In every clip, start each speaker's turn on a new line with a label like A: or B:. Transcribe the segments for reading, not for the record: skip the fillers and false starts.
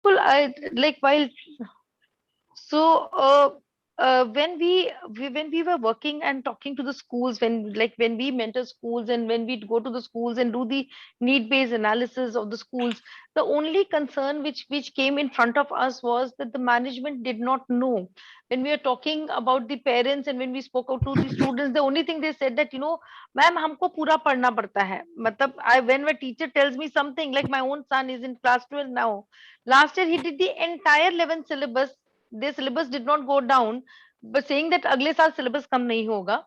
A: Well, I like while so when we were working and talking to the schools, when we mentor schools and when we go to the schools and do the need-based analysis of the schools, the only concern which came in front of us was that the management did not know. When we are talking about the parents and when we spoke out to the students, the only thing they said that, ma'am, हमको पूरा पढ़ना पड़ता है. मतलब when my teacher tells me something, like my own son is in class 12 now. Last year he did the entire 11th syllabus. Their syllabus did not go down, but saying that अगले साल syllabus कम नहीं होगा.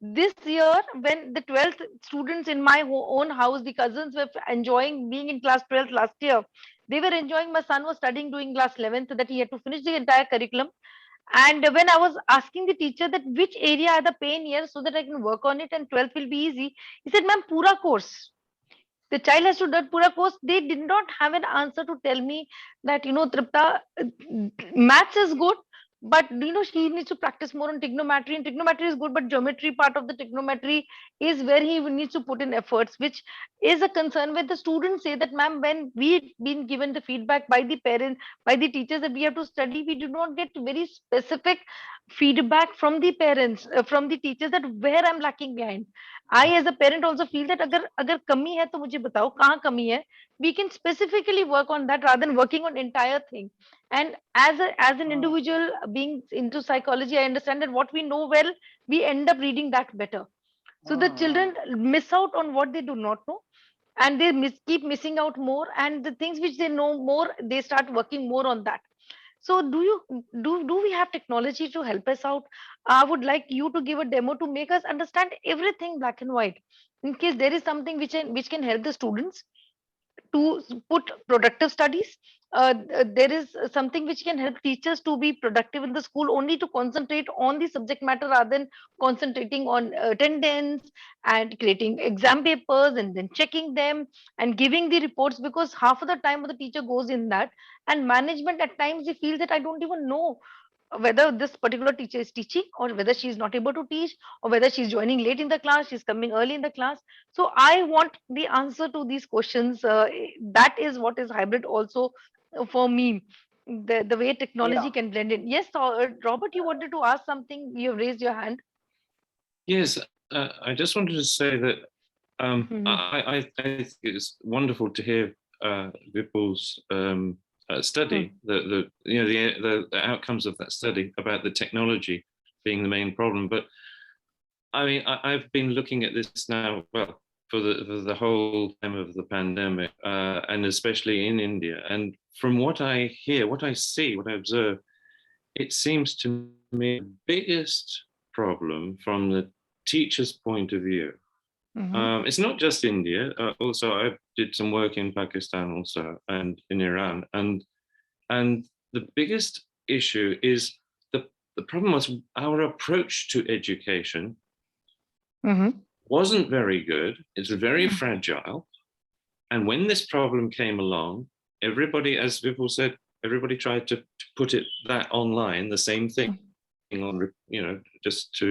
A: This year, when the 12th students in my own house, the cousins were enjoying being in class 12th last year. They were enjoying. My son was studying, doing class 11th, so that he had to finish the entire curriculum. And when I was asking the teacher that which area are the pain years so that I can work on it and 12th will be easy, he said, "Ma'am, pura course." The child has to do pura course. They did not have an answer to tell me that, Tripta, maths is good, but he needs to practice more on trigonometry, and trigonometry is good, but geometry part of the trigonometry is where he needs to put in efforts, which is a concern where the students say that, ma'am, when we been given the feedback by the parents, by the teachers, that we have to study, we do not get very specific feedback from the parents, from the teachers, that where I'm lacking behind. I as a parent also feel that अगर अगर कमी है तो मुझे बताओ कहाँ कमी है. We can specifically work on that rather than working on entire thing. And as an
B: Ah,
A: individual being into psychology, I understand that what we know well, we end up reading that better. So the
B: ah,
A: children miss out on what they do not know, and they keep missing out more. And the things which they know more, they start working more on that. So do we have technology to help us out? I would like you to give a demo to make us understand everything black and white. In case there is something which can help the students to put productive studies. There is something which can help teachers to be productive in the school, only to concentrate on the subject matter rather than concentrating on attendance and creating exam papers and then checking them and giving the reports, because half of the time the teacher goes in that, and management at times they feel that I don't even know whether this particular teacher is teaching or whether she is not able to teach, or whether she's joining late in the class, she's coming early in the class. So I want the answer to these questions. That is what is hybrid also for me. The way
B: yeah.
A: technology can blend in. Yes, Robert, you wanted to ask something. You have raised your hand.
C: Yes, I just wanted to say that
A: Mhm.
C: I think it's wonderful to hear Vipul's study,
A: Hmm.
C: the outcomes of that study about the technology being the main problem. But I mean, I've been looking at this now, well, for the whole time of the pandemic, and especially in India. And from what I hear, what I see, what I observe, it seems to me the biggest problem from the teacher's point of view.
A: Hmm.
C: It's not just India. Also, I did some work in Pakistan also and in Iran, and the biggest issue is the problem was our approach to education
A: Hmm.
C: wasn't very good. It's very fragile. And when this problem came along, everybody, as Vipul said, everybody tried to put it that online, the same thing on, just to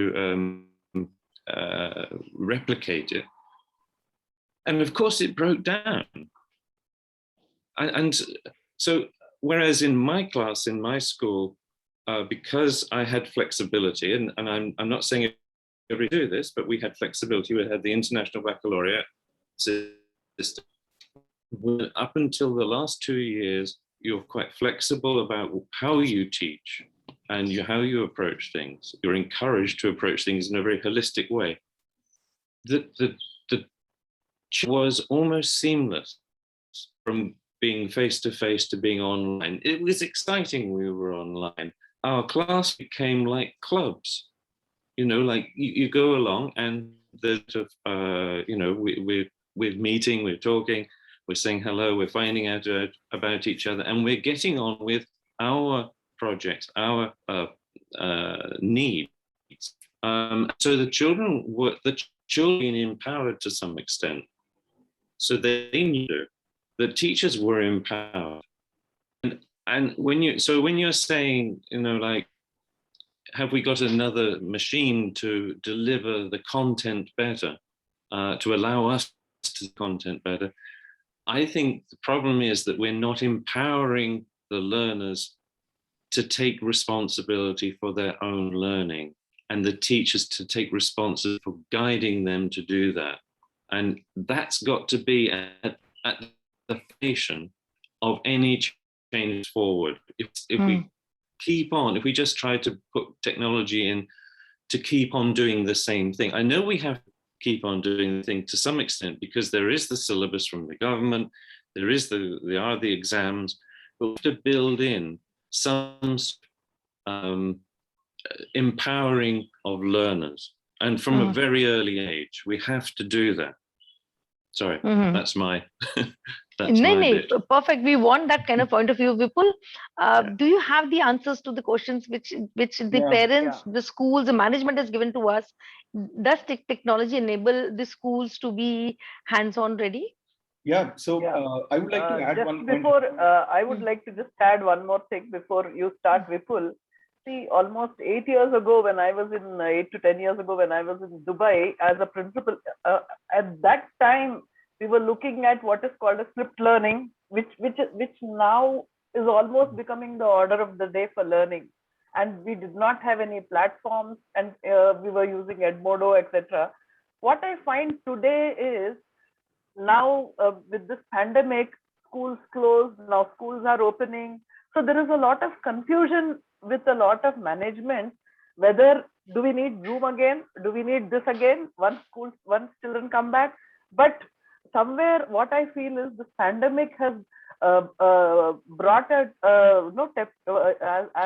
C: replicate it. And of course, it broke down. And so, whereas in my class, in my school, because I had flexibility, and I'm not saying everybody do this, but we had flexibility. We had the International Baccalaureate system. Up until the last 2 years, you're quite flexible about how you teach and how you approach things. You're encouraged to approach things in a very holistic way. The was almost seamless from being face to face to being online. It was exciting. We were online. Our class became like clubs. Like you go along and there's, we're meeting, we're talking, we're saying hello, we're finding out about each other, and we're getting on with our projects, our needs. So the children being empowered to some extent. So they knew the teachers were empowered. And when you're saying, like, have we got another machine to deliver the content better, to allow us to content better? I think the problem is that we're not empowering the learners to take responsibility for their own learning, and the teachers to take responsibility for guiding them to do that. And that's got to be at the foundation of any change forward. If we if we just try to put technology in to keep on doing the same thing, I know we have to keep on doing the thing to some extent, because there is the syllabus from the government, there are the exams, but we have to build in some empowering of learners, and from a very early age. We have to do that. Sorry, that's my bit.
A: Perfect. We want that kind of point of view, Vipul. Do you have the answers to the questions which the parents, the schools, the management has given to us? Does technology enable the schools to be hands-on ready?
B: Yeah. So I would like to add
D: just
B: one
D: before,
B: point.
D: I would like to just add one more thing before you start, Vipul. See, almost 8 years ago, when I was in 8 to 10 years ago, when I was in Dubai as a principal, at that time we were looking at what is called a flipped learning, which now is almost becoming the order of the day for learning. And we did not have any platforms, and we were using Edmodo, etc. What I find today is, now with this pandemic, schools closed, now schools are opening. So there is a lot of confusion with a lot of management, whether do we need Zoom again? Do we need this again once children come back? But somewhere what I feel is this pandemic has brought as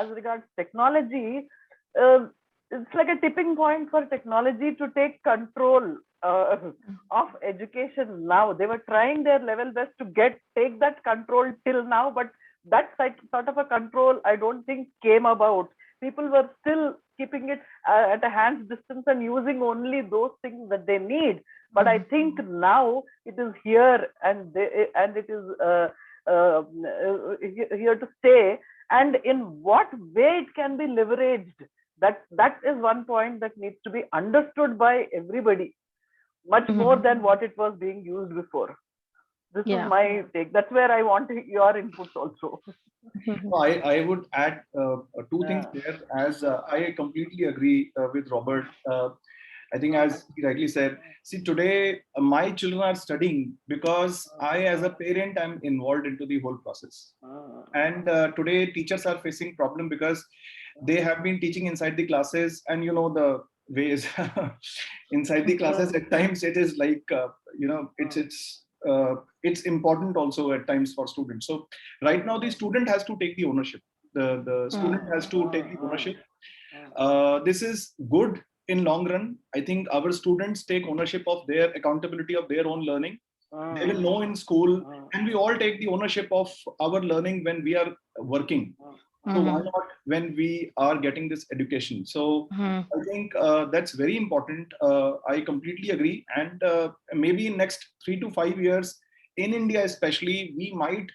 D: regards technology, it's like a tipping point for technology to take control of education now. They were trying their level best to take that control till now, but that sort of a control, I don't think, came about. People were still keeping it at a hand's distance and using only those things that they need. But I think now it is here, and it is here to stay. And in what way it can be leveraged, that is one point that needs to be understood by everybody, much more than what it was being used before. This is my take. That's where I want your inputs also.
B: I would add two things there, as I completely agree with Robert. I think, as he rightly said, see, today my children are studying because I, as a parent, am involved into the whole process. And today teachers are facing problem because they have been teaching inside the classes, and the ways inside the classes at times it is like it's important also at times for students. So right now the student has to take the ownership. The student has to take the ownership. This is good in long run. I think our students take ownership of their accountability of their own learning. They will know in school, and we all take the ownership of our learning when we are working. So why not when we are getting this education? So I think that's very important. I completely agree. And maybe in next 3 to 5 years, in India especially, we might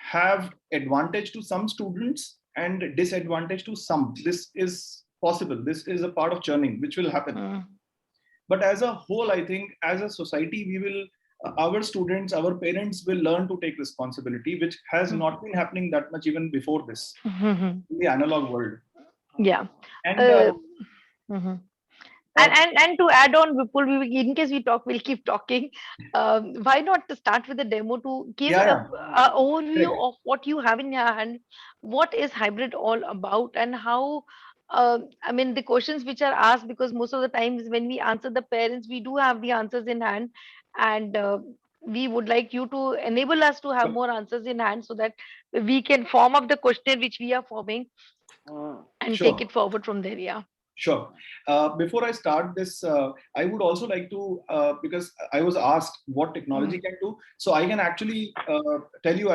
B: have advantage to some students and disadvantage to some. This is possible. This is a part of churning, which will happen. But as a whole, I think as a society, our students, our parents will learn to take responsibility, which has not been happening that much even before this in the analog world.
A: Yeah.
B: And
A: and to add on, Vipul, in case we talk, we'll keep talking. Why not to start with a demo to give an overview of what you have in your hand, what is hybrid all about, and how. The questions which are asked, because most of the times when we answer the parents, we do have the answers in hand, and we would like you to enable us to have more answers in hand, so that we can form up the questionnaire which we are forming and take it forward from there. Yeah.
B: Sure. Before I start this, I would also like to, because I was asked what technology can do. So I can actually tell you,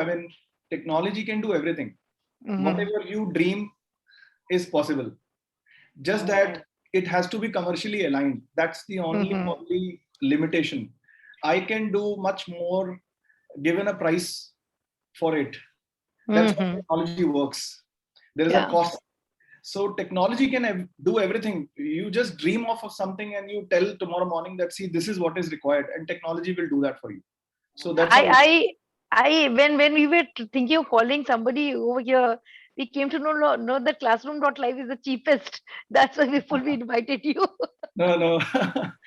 B: technology can do everything. Whatever you dream is possible. Just that it has to be commercially aligned. That's the only limitation. I can do much more given a price for it. That's how technology works. There is a cost. So technology can do everything. You just dream of something and you tell tomorrow morning that, see, this is what is required, and technology will do that for you. So that's
A: When we were thinking of calling somebody over here, we came to know that classroom.live is the cheapest. That's why we invited you.
B: No, no.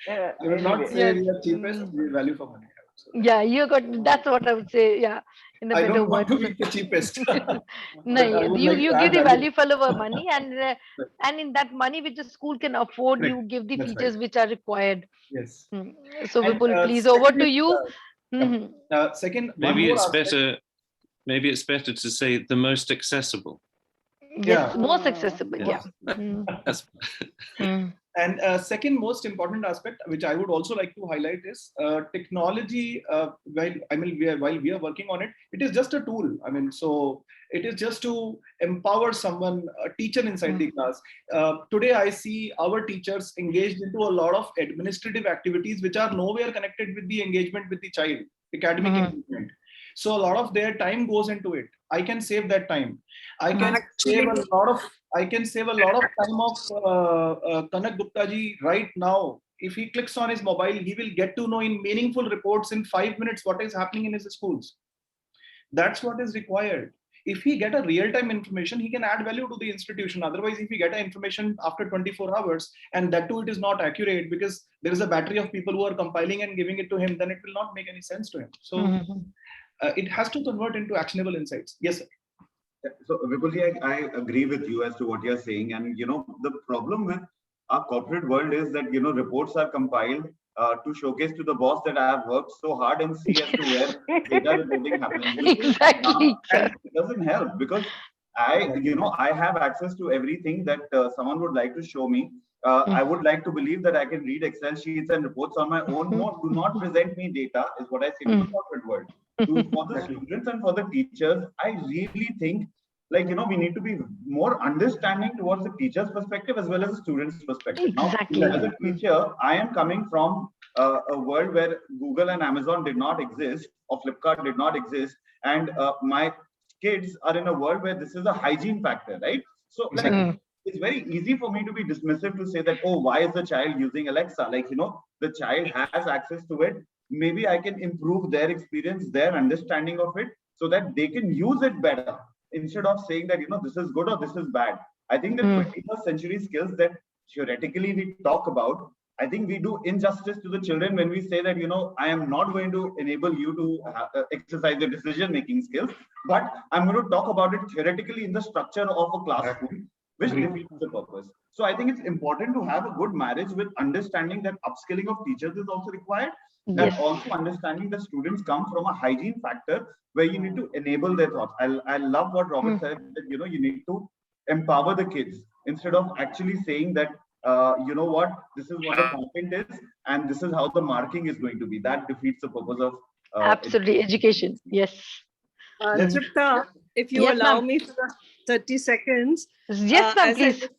D: Yeah,
B: I will not
D: anyway.
B: say
A: Yes.
B: we are cheapest. We value for money. I would say that.
A: Yeah, you got that's what I would say. Yeah, in a
B: I
A: better
B: don't want to
A: words.
B: be the cheapest,
A: No,
B: but I would
A: you
B: like
A: you
B: to
A: give
B: add
A: the
B: value.
A: value for our money, and in that money which the school can afford,
B: Correct.
A: you give the
B: That's right.
A: features which are required.
B: Yes.
A: Hmm. So
B: And
A: Vipul, please over
B: second
A: to
B: is,
A: you.
B: yep.
A: Mhm.
B: Second, one
C: Maybe
B: more
C: it's
B: aspect.
C: better. Maybe it's better to say the most accessible.
A: Yes,
B: Yeah.
A: most accessible.
C: Yeah.
A: Yeah. Mm.
C: That's
A: Mm.
B: And second most important aspect, which I would also like to highlight, is technology. While we are working on it, it is just a tool. I mean, so it is just to empower someone, a teacher inside the class. Today, I see our teachers engaged into a lot of administrative activities which are nowhere connected with the engagement with the child, academic
A: Mhm.
B: engagement. So a lot of their time goes into it. I can save that time. I can save
E: Actually,
B: a lot of I can save a lot of time of Kanak Gupta ji right now. If he clicks on his mobile, he will get to know in meaningful reports in 5 minutes what is happening in his schools. That's what is required. If he get a real-time information, he can add value to the institution. Otherwise, if he get a information after 24 hours, and that too it is not accurate because there is a battery of people who are compiling and giving it to him, then it will not make any sense to him. So
A: Mhm.
B: it has to convert into actionable insights. Yes, sir.
E: so Vipulji, I agree with you as to what you're saying. And, the problem with our corporate world is that, reports are compiled to showcase to the boss that I have worked so hard and see as to where data reporting happens, which is
A: Exactly,
E: and
A: sir.
E: it doesn't help because I have access to everything that someone would like to show me. I would like to believe that I can read Excel sheets and reports on my own. No, do not present me data, is what I say to the corporate world. For the
B: Exactly.
E: students and for the teachers, I really think we need to be more understanding towards the teacher's perspective as well as the student's perspective. Now,
A: Exactly.
E: as a teacher, I am coming from a world where Google and Amazon did not exist or Flipkart did not exist, and my kids are in a world where this is a hygiene factor, right? So like
B: Exactly.
A: Mm.
E: it's very easy for me to be dismissive to say that, oh, why is the child using Alexa? Like, the child has access to it. Maybe I can improve their experience, their understanding of it, so that they can use it better instead of saying that, this is good or this is bad. I think the
A: Mm.
E: 21st century skills that theoretically we talk about, I think we do injustice to the children when we say that, I am not going to enable you to exercise your decision making skills, but I'm going to talk about it theoretically in the structure of a classroom, which
B: Agreed.
E: defeats the purpose. So I think it's important to have a good marriage with understanding that upskilling of teachers is also required, and
A: Yes.
E: also understanding that students come from a hygiene factor where you need to enable their thoughts. I love what Robert
A: Mm.
E: said, that you need to empower the kids instead of actually saying that what, this is what a content is and this is how the marking is going to be. That defeats the purpose of
A: Absolutely.
E: education.
A: Education. Yes.
B: That's
A: Mm.
F: Tripta, if you
A: Yes,
F: allow
A: ma'am.
F: me for 30 seconds,
A: Yes, ma'am,
F: as I
A: please.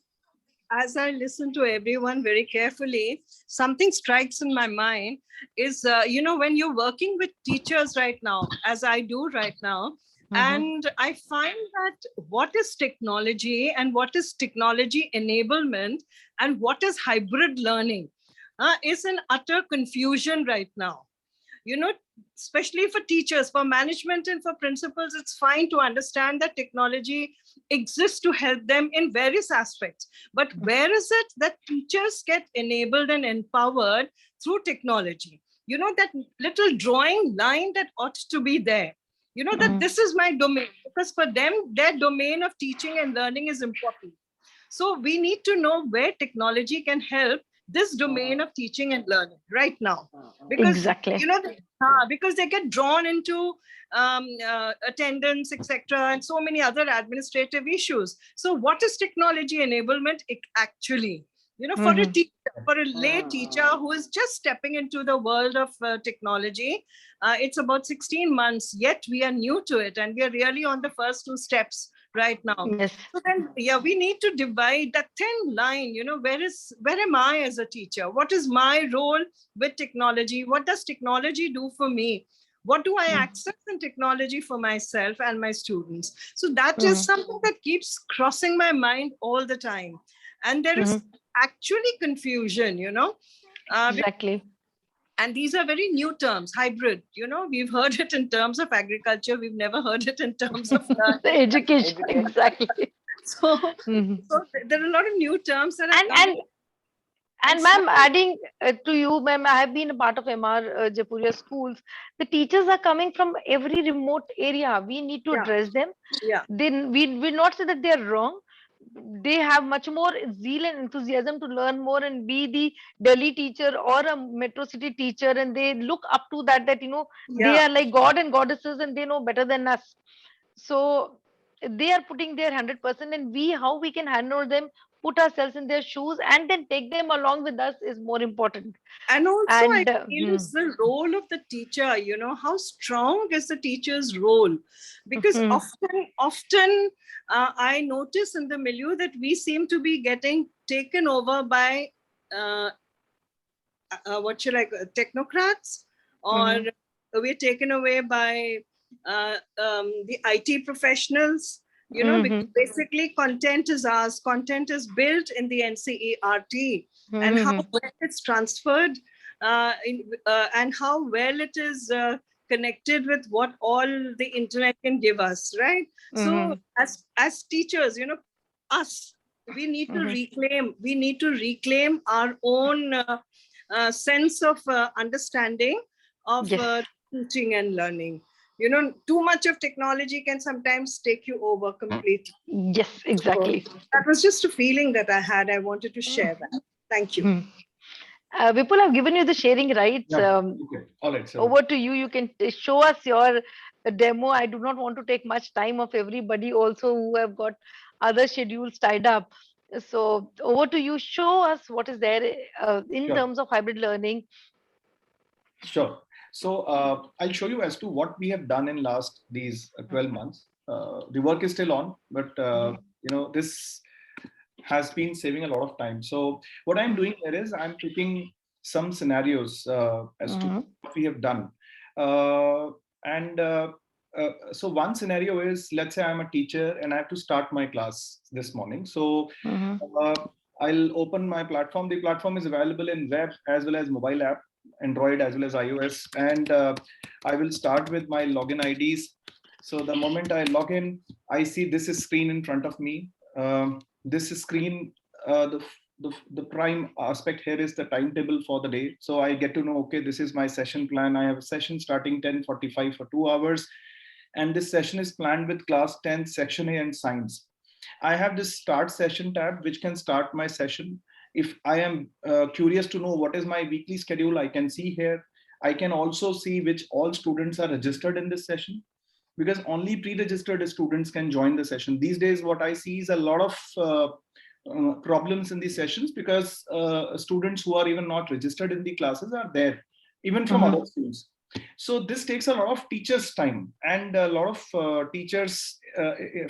F: as I listen to everyone very carefully, something strikes in my mind is, when you're working with teachers right now, as I do right now, and I find that what is technology and what is technology enablement and what is hybrid learning is an utter confusion right now. you know Especially for teachers, for management, and for principals, it's fine to understand that technology exists to help them in various aspects, but where is it that teachers get enabled and empowered through technology? That little drawing line that ought to be there, that
A: Mm.
F: this is my domain, because for them their domain of teaching and learning is important. So we need to know where technology can help this domain of teaching and learning right now, because
A: Exactly.
F: because they get drawn into attendance, etc., and so many other administrative issues. So what is technology enablement actually? For a
A: Mhm.
F: teacher, for a lay teacher who is just stepping into the world of technology, it's about 16 months, yet we are new to it and we are really on the first two steps right now.
A: Yes.
F: So then, yeah, we need to divide that thin line. Where am I as a teacher? What is my role with technology? What does technology do for me? What do I
A: Mm.
F: access in technology for myself and my students? So that is
A: Mhm.
F: something that keeps crossing my mind all the time. And there is
A: Mhm.
F: actually confusion,
A: Exactly.
F: And these are very new terms, hybrid. We've heard it in terms of agriculture. We've never heard it in terms of
A: The education, exactly.
F: so,
A: Mhm.
F: so there are a lot of new terms that are
A: And
F: coming.
A: and ma'am, adding to you, ma'am, I have been a part of MR Japuria schools. The teachers are coming from every remote area. We need to
F: Yeah,
A: address them.
F: yeah,
A: Then we will not say that they are wrong. They have much more zeal and enthusiasm to learn more and be the Delhi teacher or a metro city teacher, and they look up to that. That they
F: yeah.
A: are like god and goddesses, and they know better than us. So they are putting their 100%, and how we can handle them, put ourselves in their shoes, and then take them along with us is more important.
F: And also, I
A: And
F: feel it's the role of the teacher. How strong is the teacher's role? Because often I notice in the milieu that we seem to be getting taken over by technocrats, or we're taken away by the IT professionals. Because basically content is ours. Content is built in the NCERT, and how well it's transferred, and how well it is connected with what all the internet can give us, right? So as teachers, us, we need to reclaim our own sense of understanding of
A: yes,
F: teaching and learning. Too much of technology can sometimes take you over completely.
A: yes,
F: So
A: exactly.
F: that was just a feeling that I had. I wanted to share that. Thank you.
A: Vipul, I've given you the sharing rights.
B: Yeah. Okay. All right. So
A: Over to you. You can show us your demo. I do not want to take much time of everybody also who have got other schedules tied up. So over to you. Show us what is there in
B: sure.
A: terms of hybrid learning.
B: Sure. So I'll show you as to what we have done in last these 12 months. The work is still on, but this has been saving a lot of time. So what I'm doing here is I'm picking some scenarios as to what we have done. And so one scenario is, let's say I'm a teacher and I have to start my class this morning. So I'll open my platform. The platform is available in web as well as mobile app, Android as well as iOS. And I will start with my login IDs. So the moment I log in, I see this is screen in front of me. This is screen, the prime aspect here is the timetable for the day. So I get to know, okay, this is my session plan. I have a session starting 10:45 for 2 hours. And this session is planned with class 10, section A and science. I have this start session tab, which can start my session. If I am curious to know what is my weekly schedule, I can see here. I can also see which all students are registered in this session, because only pre-registered students can join the session. These days, what I see is a lot of problems in these sessions, because students who are even not registered in the classes are there, even from other schools. So this takes a lot of teachers' time, and a lot of teachers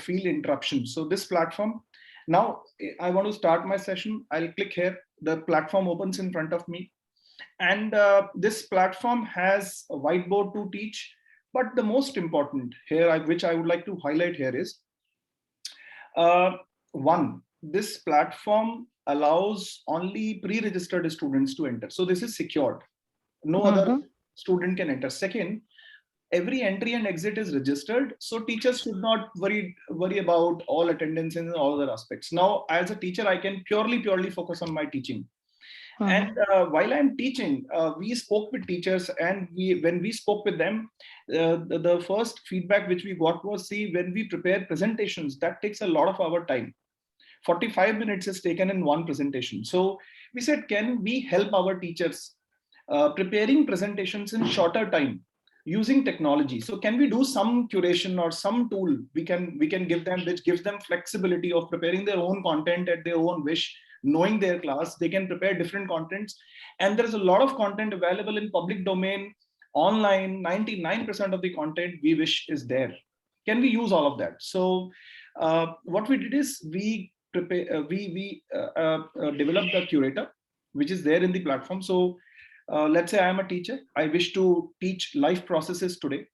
B: feel interruption. So this platform, now I want to start my session. I'll click here. The platform opens in front of me. And this platform has a whiteboard to teach. But the most important here, which I would like to highlight here is, one, this platform allows only pre-registered students to enter. So this is secured. No other student can enter. Second, every entry and exit is registered. So teachers should not worry about all attendance and all other aspects. Now, as a teacher, I can purely focus on my teaching. And while I'm teaching, we spoke with teachers, and when we spoke with them, the first feedback which we got was, see, when we prepare presentations, that takes a lot of our time. 45 minutes is taken in one presentation. So we said, can we help our teachers preparing presentations in shorter time using technology? So can we do some curation or some tool we can give them, which gives them flexibility of preparing their own content at their own wish, knowing their class, they can prepare different contents. And there's a lot of content available in public domain, online. 99% of the content we wish is there. Can we use all of that? So what we did is we developed a curator, which is there in the platform. So let's say I am a teacher. I wish to teach life processes today.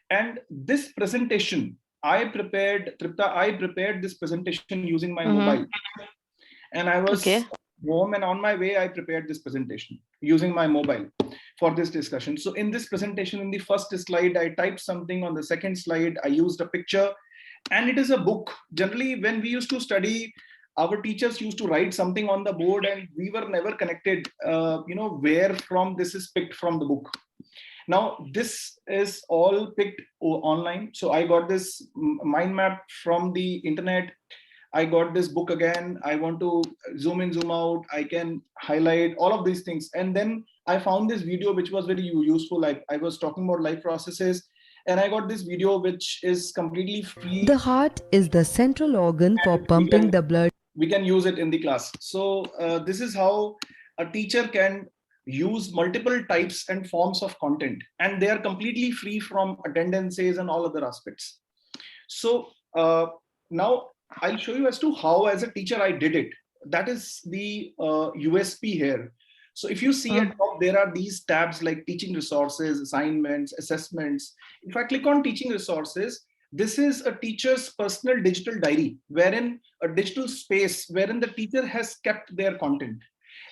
B: And this presentation, I prepared this presentation using my mobile. And I was home, and on my way, I prepared this presentation using my mobile for this discussion. So in this presentation, in the first slide, I typed something. On the second slide, I used a picture, and it is a book. Generally, when we used to study, our teachers used to write something on the board, and we were never connected, where from this is picked from the book. Now, this is all picked online. So I got this mind map from the internet. I got this book again. I want to zoom in, zoom out. I can highlight all of these things. And then I found this video, which was very useful. I was talking about life processes. And I got this video, which is completely free.
G: The heart is the central organ for pumping the blood.
B: We can use it in the class. So this is how a teacher can use multiple types and forms of content, and they are completely free from attendances and all other aspects. So now I'll show you as to how, as a teacher, I did it. That is the USP here. So if you see at top, there are these tabs like teaching resources, assignments, assessments. If I click on teaching resources, this is a teacher's personal digital diary, wherein a digital space wherein the teacher has kept their content.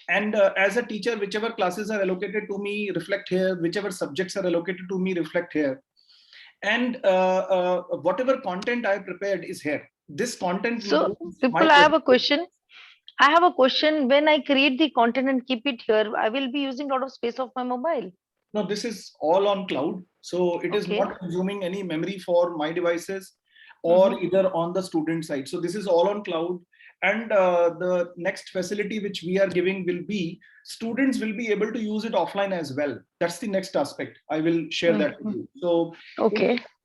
B: And as a teacher, whichever classes are allocated to me reflect here, whichever subjects are allocated to me reflect here. And whatever content I prepared is here. This content.
A: So, people, I have a question. I have a question. When I create the content and keep it here, I will be using a lot of space of my mobile.
B: No, this is all on cloud. So it is not consuming any memory for my devices or either on the student side. So this is all on cloud. And the next facility which we are giving will be students will be able to use it offline as well. That's the next aspect. I will share that with you. So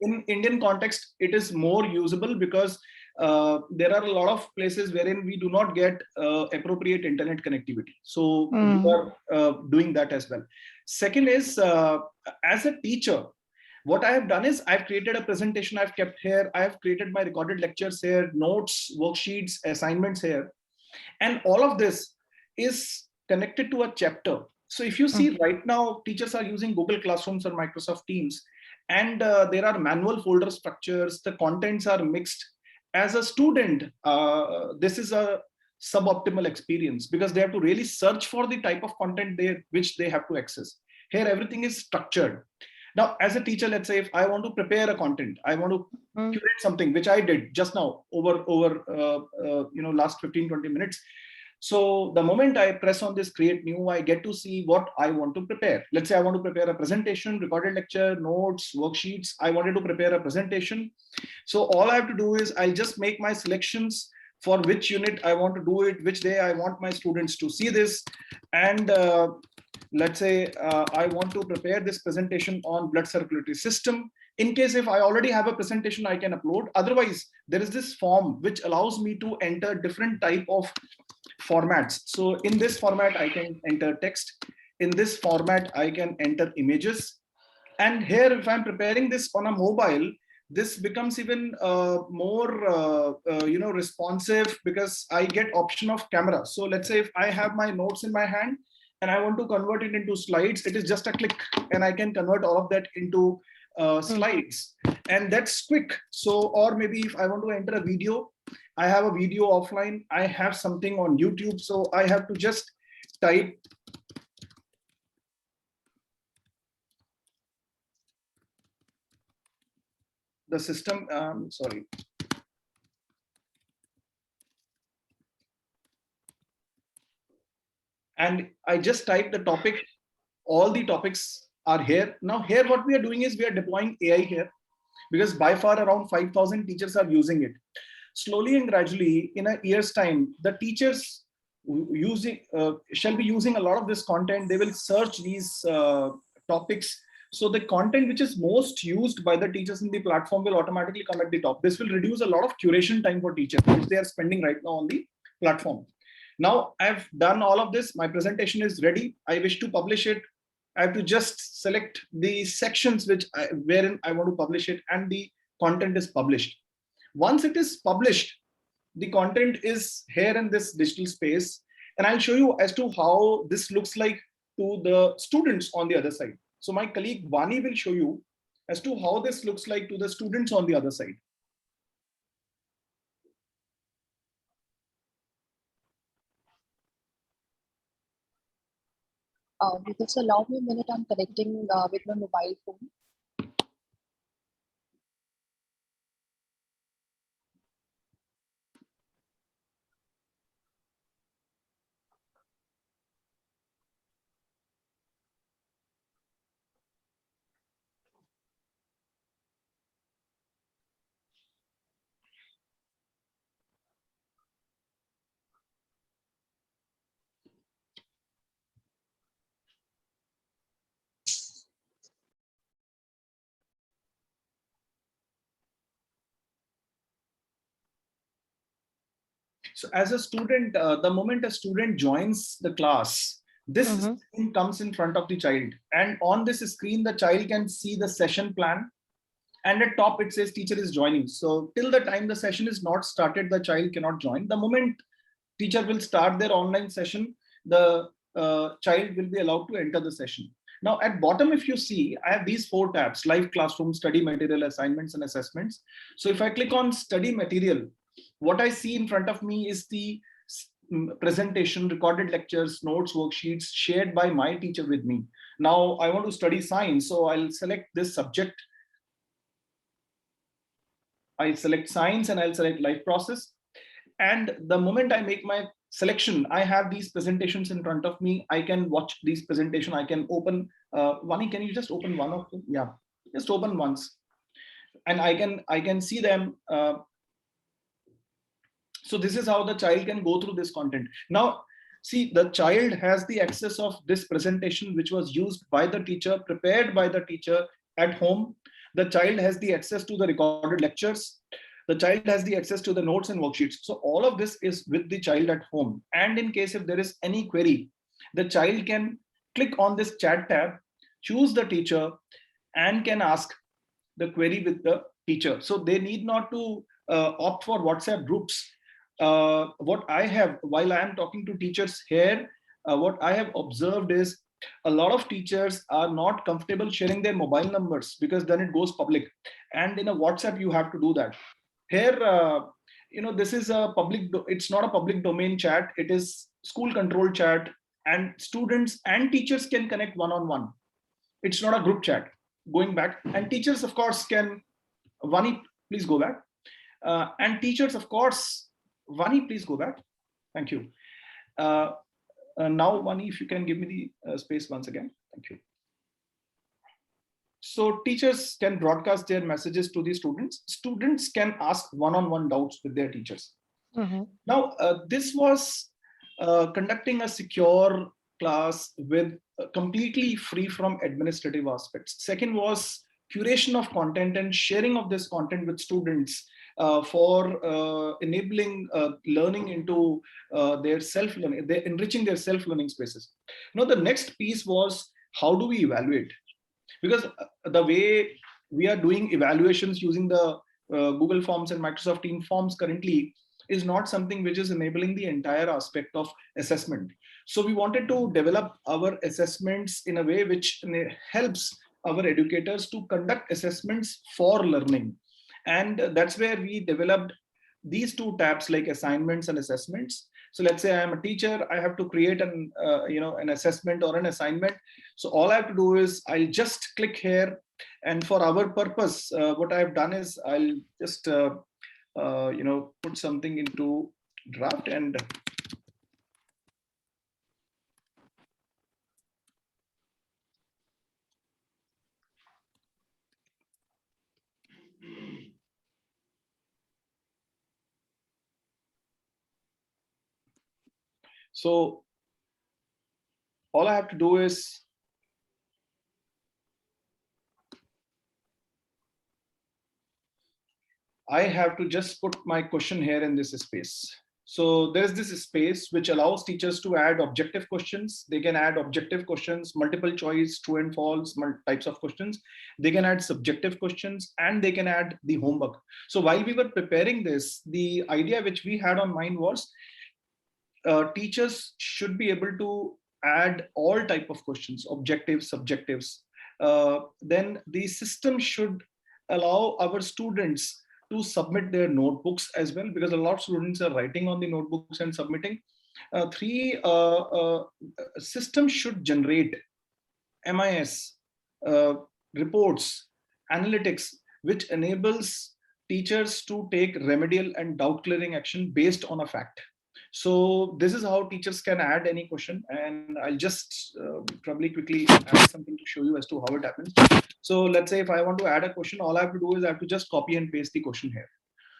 B: in Indian context, it is more usable because there are a lot of places wherein we do not get appropriate internet connectivity. So we are doing that as well. Second is, as a teacher, what I have done is I've created a presentation I've kept here. I have created my recorded lectures here, notes, worksheets, assignments here. And all of this is connected to a chapter. So if you see right now, teachers are using Google Classrooms or Microsoft Teams, and there are manual folder structures. The contents are mixed. As a student, this is a suboptimal experience because they have to really search for the type of content which they have to access. Here, everything is structured. Now, as a teacher, let's say if I want to prepare a content, I want to curate something, which I did just now over last 15-20 minutes. So the moment I press on this create new, I get to see what I want to prepare. Let's say I want to prepare a presentation, recorded lecture, notes, worksheets. I wanted to prepare a presentation. So all I have to do is I'll just make my selections for which unit I want to do it, which day I want my students to see this. And let's say I want to prepare this presentation on blood circulatory system. In case if I already have a presentation, I can upload. Otherwise, there is this form which allows me to enter different type of formats. So in this format, I can enter text. In this format, I can enter images. And here, if I'm preparing this on a mobile, this becomes even more responsive because I get option of camera. So let's say if I have my notes in my hand and I want to convert it into slides, it is just a click and I can convert all of that into slides, and that's quick. So, or maybe if I want to enter a video, I have a video offline, I have something on YouTube, so I have to just type the system, sorry. And I just type the topic, all the topics are here. Now here what we are doing is we are deploying AI here because by far around 5,000 teachers are using it. Slowly and gradually in a year's time, the teachers shall be using a lot of this content. They will search these topics. So the content which is most used by the teachers in the platform will automatically come at the top. This will reduce a lot of curation time for teachers, which they are spending right now on the platform. Now I've done all of this. My presentation is ready. I wish to publish it. I have to just select the sections wherein I want to publish it, and the content is published. Once it is published, the content is here in this digital space, and I'll show you as to how this looks like to the students on the other side. So my colleague Vani will show you as to how this looks like to the students on the other side.
H: You just allow me a minute. I'm connecting with my mobile phone.
B: So as a student, the moment a student joins the class, this screen comes in front of the child. And on this screen, the child can see the session plan. And at top, it says teacher is joining. So till the time the session is not started, the child cannot join. The moment teacher will start their online session, the child will be allowed to enter the session. Now at bottom, if you see, I have these 4 tabs: live classroom, study material, assignments, and assessments. So if I click on study material, what I see in front of me is the presentation, recorded lectures, notes, worksheets shared by my teacher with me. Now I want to study science, so I'll select this subject. I select science and I'll select life process. And the moment I make my selection, I have these presentations in front of me. I can watch these presentation. I can open, Vani, can you just open one of them? Yeah, just open once. And I can see them. So this is how the child can go through this content. Now, see, the child has the access of this presentation, which was used by the teacher, prepared by the teacher at home. The child has the access to the recorded lectures. The child has the access to the notes and worksheets. So all of this is with the child at home. And in case if there is any query, the child can click on this chat tab, choose the teacher, and can ask the query with the teacher. So they need not to opt for WhatsApp groups. What I have, while I am talking to teachers here, what I have observed is a lot of teachers are not comfortable sharing their mobile numbers because then it goes public. And in a WhatsApp, you have to do that. Here, this is a public, it's not a public domain chat. It is school control chat, and students and teachers can connect one-on-one. It's not a group chat. Going back, and teachers, of course, can, Vani, please go back. And teachers, of course, Vani, please go back. Thank you. Now, Vani, if you can give me the space once again. Thank you. So teachers can broadcast their messages to the students. Students can ask one-on-one doubts with their teachers. Now, this was conducting a secure class with completely free from administrative aspects. Second was curation of content and sharing of this content with students for enabling learning into their self-learning, enriching their self-learning spaces. Now, the next piece was, how do we evaluate? Because the way we are doing evaluations using the Google Forms and Microsoft Teams forms currently is not something which is enabling the entire aspect of assessment. So we wanted to develop our assessments in a way which helps our educators to conduct assessments for learning. And that's where we developed these 2 tabs, like assignments and assessments. So let's say I'm a teacher, I have to create an assessment or an assignment. So all I have to do is I'll just click here, and for our purpose, what I've done is I'll just put something into draft and so all I have to do is I have to just put my question here in this space. So there's this space which allows teachers to add objective questions. They can add objective questions, multiple choice, true and false, types of questions. They can add subjective questions, and they can add the homework. So while we were preparing this, the idea which we had on mind was teachers should be able to add all type of questions, objectives, subjectives. Then the system should allow our students to submit their notebooks as well, because a lot of students are writing on the notebooks and submitting. Three, system should generate MIS, reports, analytics, which enables teachers to take remedial and doubt clearing action based on a fact. So this is how teachers can add any question, and I'll just probably quickly add something to show you as to how it happens. So let's say if I want to add a question, all I have to do is I have to just copy and paste the question here.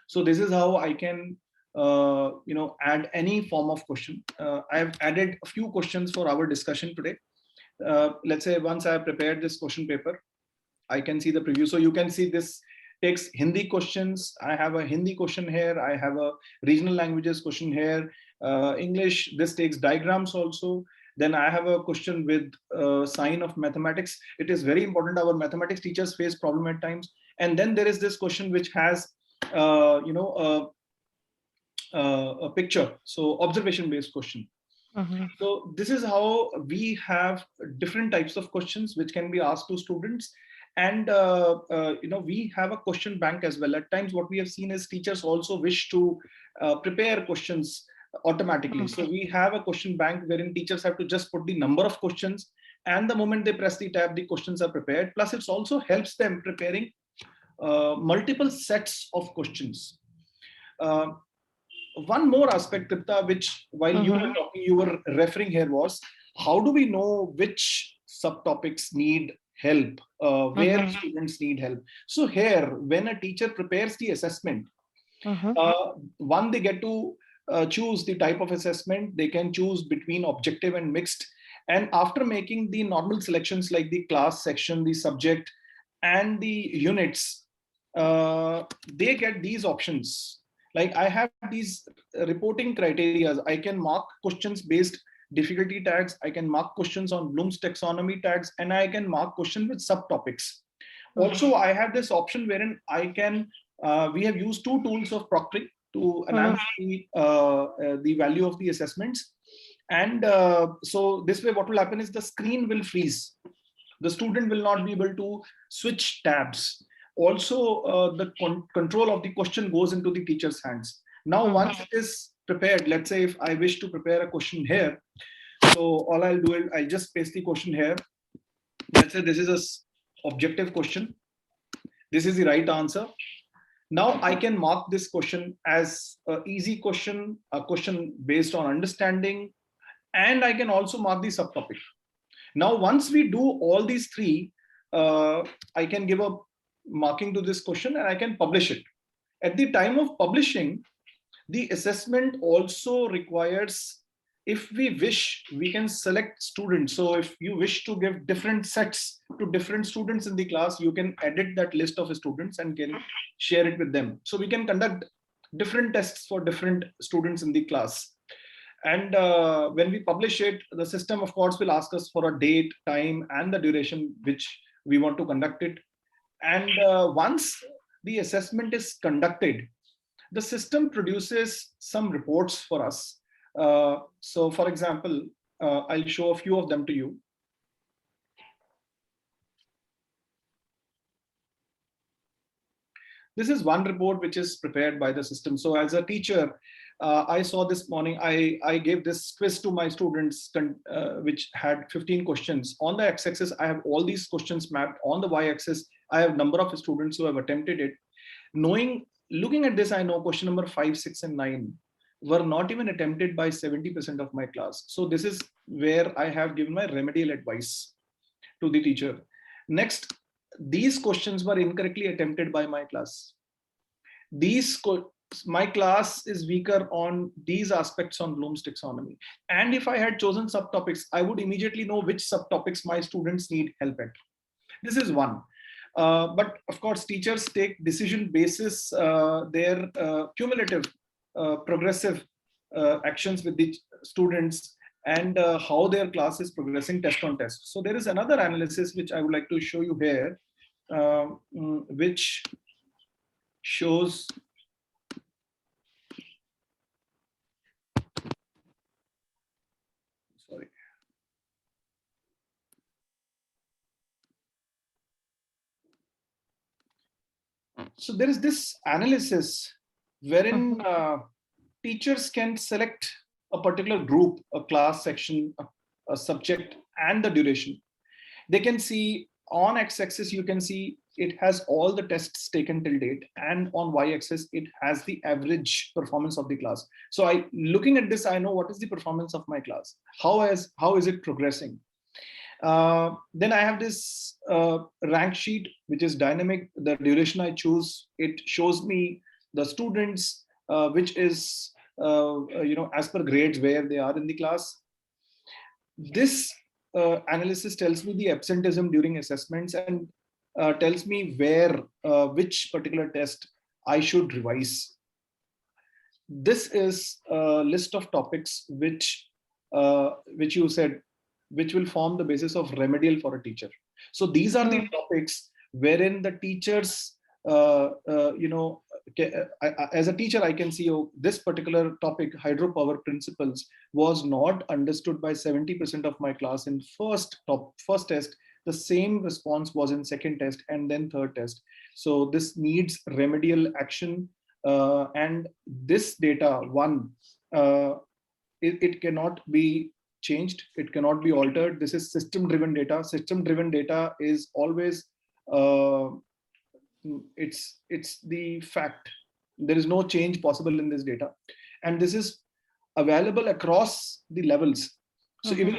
B: So this is how I can add any form of question. I have added a few questions for our discussion today. Let's say once I have prepared this question paper, I can see the preview. So you can see this takes Hindi questions. I have a Hindi question here. I have a regional languages question here. English, this takes diagrams also. Then I have a question with sign of mathematics. It is very important. Our mathematics teachers face problem at times. And then there is this question which has, a picture. So observation based question. So this is how we have different types of questions which can be asked to students. And we have a question bank as well. At times what we have seen is teachers also wish to prepare questions automatically. So we have a question bank wherein teachers have to just put the number of questions, and the moment they press the tab, the questions are prepared. Plus it also helps them preparing multiple sets of questions. One more aspect, Tripta, which while you were talking, you were referring here was, how do we know which subtopics need help, where students need help? So here, when a teacher prepares the assessment, one, they get to choose the type of assessment. They can choose between objective and mixed. And after making the normal selections like the class section, the subject, and the units, they get these options. Like I have these reporting criteria. I can mark questions based difficulty tags. I can mark questions on Bloom's taxonomy tags, and I can mark question with subtopics. Also, I have this option wherein I can, we have used two tools of proctoring to enhance the value of the assessments. And so this way, what will happen is the screen will freeze. The student will not be able to switch tabs. Also, the control of the question goes into the teacher's hands. Now, once it is prepared, let's say if I wish to prepare a question here, so all I'll do is I'll just paste the question here. Let's say this is a objective question. This is the right answer. Now I can mark this question as an easy question, a question based on understanding, and I can also mark the subtopic. Now, once we do all these three, I can give a marking to this question and I can publish it. At the time of publishing, the assessment also requires, if we wish, we can select students. So if you wish to give different sets to different students in the class, you can edit that list of students and can share it with them. So we can conduct different tests for different students in the class. And when we publish it, the system, of course, will ask us for a date, time, and the duration which we want to conduct it. And once the assessment is conducted, the system produces some reports for us. So, for example, I'll show a few of them to you. This is one report which is prepared by the system. So as a teacher, I saw this morning, I gave this quiz to my students, which had 15 questions. On the x-axis, I have all these questions mapped. On the y-axis, I have number of students who have attempted it. Looking at this, I know question number 5, 6, and 9 were not even attempted by 70% of my class. So this is where I have given my remedial advice to the teacher. Next, these questions were incorrectly attempted by my class. My class is weaker on these aspects on Bloom's taxonomy. And if I had chosen subtopics, I would immediately know which subtopics my students need help at. This is one. But of course, teachers take decision basis their cumulative, progressive actions with the students and how their class is progressing test on test. So there is another analysis which I would like to show you here, which shows So there is this analysis wherein teachers can select a particular group, a class section, a subject, and the duration. They can see on x-axis, you can see it has all the tests taken till date, and on y-axis it has the average performance of the class. So I, looking at this, I know what is the performance of my class, how is it progressing. Then I have this rank sheet, which is dynamic. The duration I choose, it shows me the students, which is as per grades where they are in the class. This analysis tells me the absenteeism during assessments, and tells me where which particular test I should revise. This is a list of topics which you said, which will form the basis of remedial for a teacher. So these are the topics wherein the teachers, as a teacher, I can see, oh, this particular topic, hydropower principles, was not understood by 70% of my class in first test. The same response was in second test and then third test. So this needs remedial action, and this data, it cannot be changed, it cannot be altered. This is system driven data. System driven data is always it's the fact. There is no change possible in this data, and this is available across the levels. So even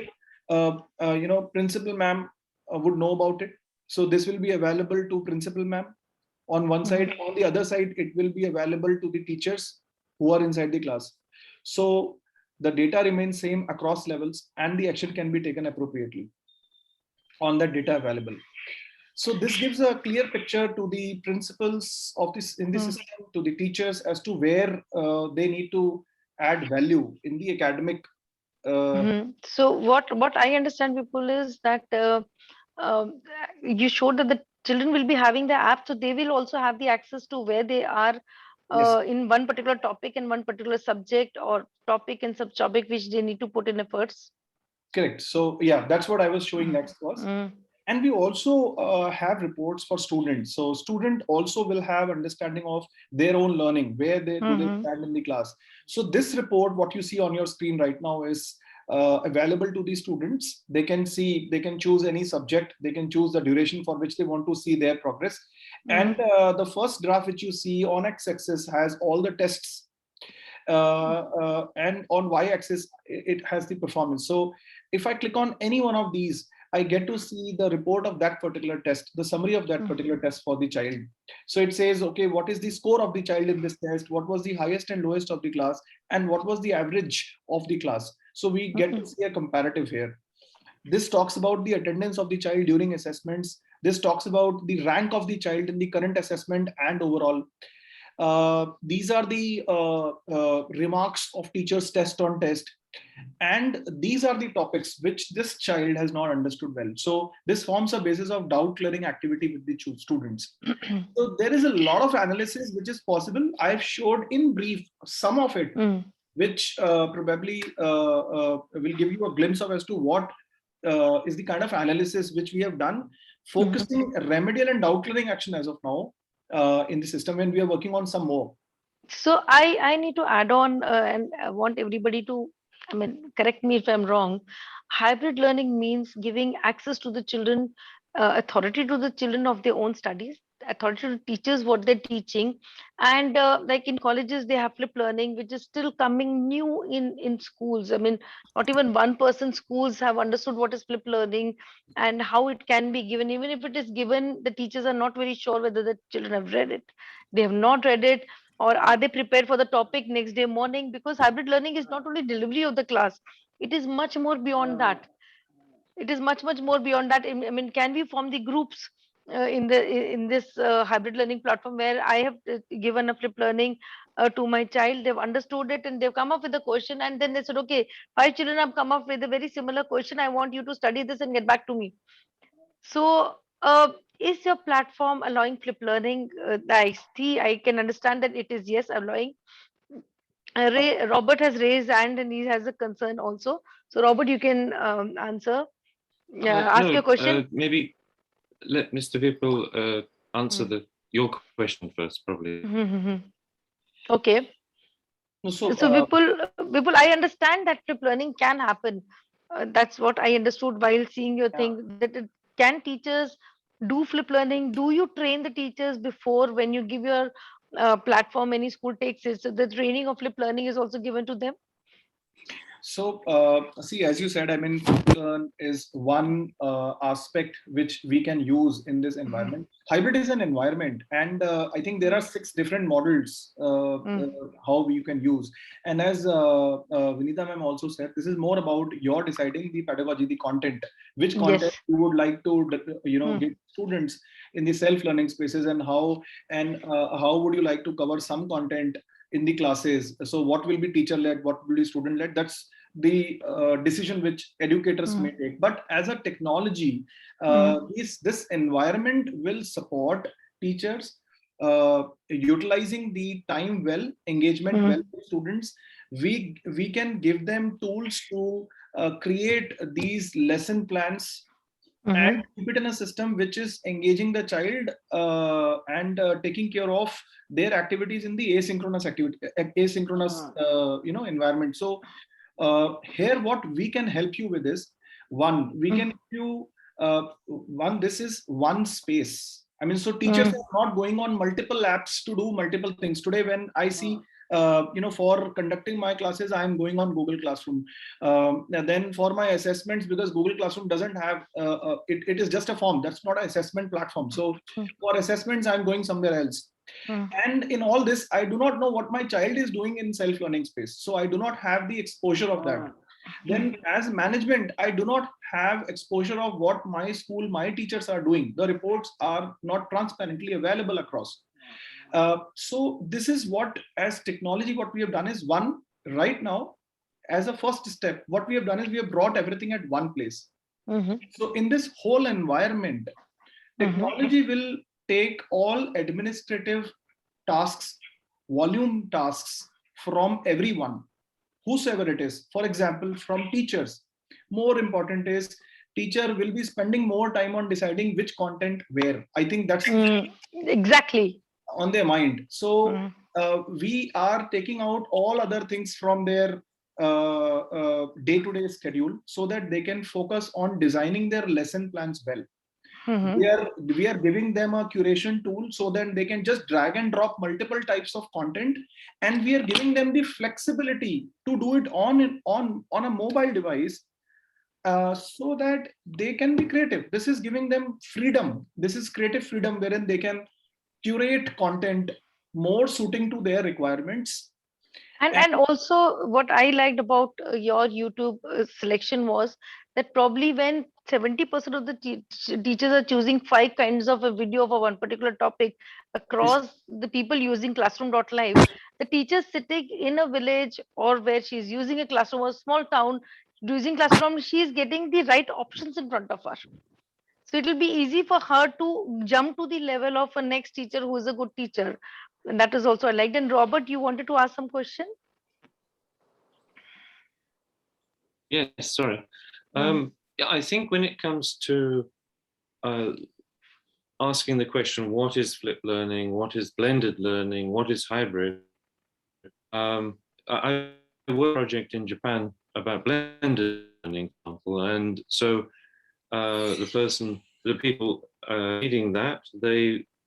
B: principal ma'am would know about it. So this will be available to principal ma'am on one side. On the other side, it will be available to the teachers who are inside the class. So the data remains same across levels, and the action can be taken appropriately on that data available. So this gives a clear picture to the principals of this in the system, to the teachers, as to where they need to add value in the academic.
A: So what I understand, people, is that um, you showed that the children will be having the app, so they will also have the access to where they are
B: Yes,
A: in one particular topic and one particular subject or topic and sub-topic which they need to put in efforts.
B: correct. So yeah, that's what I was showing next was. And we also have reports for students. So student also will have understanding of their own learning, where they do they stand in the class. So this report, what you see on your screen right now, is available to the students. They can see, they can choose any subject, they can choose the duration for which they want to see their progress. And the first graph which you see on x-axis has all the tests, and on y-axis it has the performance. So if I click on any one of these, I get to see the report of that particular test, the summary of that particular test for the child. So it says, okay, what is the score of the child in this test? What was the highest and lowest of the class? And what was the average of the class? So we get to see a comparative here. This talks about the attendance of the child during assessments. This talks about the rank of the child in the current assessment and overall. These are the remarks of teachers test on test. And these are the topics which this child has not understood well. So this forms a basis of doubt clearing activity with the students. So there is a lot of analysis which is possible. I've showed in brief some of it, which probably will give you a glimpse of as to what is the kind of analysis which we have done, focusing remedial and doubt clearing action as of now in the system, when we are working on some more.
A: So I need to add on, and I want everybody to, I mean, correct me if I'm wrong. Hybrid learning means giving access to the children, authority to the children of their own studies, authority to teachers what they're teaching, and like in colleges they have flipped learning, which is still coming new in schools. I mean, not even one person schools have understood what is flipped learning and how it can be given. Even if it is given, the teachers are not very sure whether the children have read it. They have not read it, or are they prepared for the topic next day morning? Because hybrid learning is not only delivery of the class, it is much more beyond that. It is much more beyond that. I mean, can we form the groups in this hybrid learning platform, where I have given a flip learning to my child, they've understood it and they've come up with a question, and then they said, okay, 5 children have come up with a very similar question, I want you to study this and get back to me. So, is your platform allowing flip learning? I can understand that it is, yes, allowing. Robert has raised hand and he has a concern also. So, Robert, you can answer. Ask your
C: No,
A: question.
C: maybe let Mr. Vipul answer
A: Mm.
C: your question first, probably.
A: Okay.
B: So,
A: So Vipul, I understand that flip learning can happen. That's what I understood while seeing your
D: Yeah.
A: thing. That can teachers do flip learning? Do you train the teachers before when you give your platform? Any school takes it. So the training of flip learning is also given to them.
B: So, see, as you said, I mean, learn is one aspect which we can use in this environment. Hybrid is an environment, and I think there are 6 different models how you can use. And as Vinita ma'am also said, this is more about your deciding the pedagogy, the content, which content
A: Yes.
B: you would like to,
A: Mm.
B: give students in the self-learning spaces, and how would you like to cover some content in the classes. So what will be teacher led, what will be student led, that's the decision which educators may take. But as a technology, this environment will support teachers utilizing the time well, engagement well with students. We can give them tools to create these lesson plans and keep it in a system which is engaging the child and taking care of their activities in the asynchronous environment. So here what we can help you with is, one, we can give you one, this is one space. I mean, so teachers are not going on multiple apps to do multiple things. Today when I see for conducting my classes, I am going on Google Classroom. And then for my assessments, because Google Classroom doesn't have it is just a form, that's not an assessment platform. So for assessments, I'm going somewhere else. And in all this, I do not know what my child is doing in self-learning space, so I do not have the exposure of that. Then as management, I do not have exposure of what my school, my teachers are doing. The reports are not transparently available across. So this is what, as technology, what we have done is, one, right now, as a first step, what we have done is we have brought everything at one place. So in this whole environment, technology will take all administrative tasks, volume tasks from everyone, whosoever it is. For example, from teachers. More important is, teacher will be spending more time on deciding which content where. I think that's
A: Exactly.
B: on their mind. So we are taking out all other things from their day-to-day schedule so that they can focus on designing their lesson plans well. We are giving them a curation tool so that they can just drag and drop multiple types of content, and we are giving them the flexibility to do it on a mobile device, so that they can be creative. This is giving them freedom. This is creative freedom, wherein they can curate content more suiting to their requirements.
A: And also what I liked about your YouTube selection was that probably when 70% of the teachers are choosing 5 kinds of a video for one particular topic across the people using classroom.live, the teacher sitting in a village or where she's using a classroom or a small town using classroom, she is getting the right options in front of her. So it will be easy for her to jump to the level of a next teacher who is a good teacher. And that is also I liked. And Robert, you wanted to ask some question?
C: Yes, sorry. Yeah, I think when it comes to asking the question, what is flipped learning, what is blended learning, what is hybrid? I worked a project in Japan about blended learning, and so the people leading that,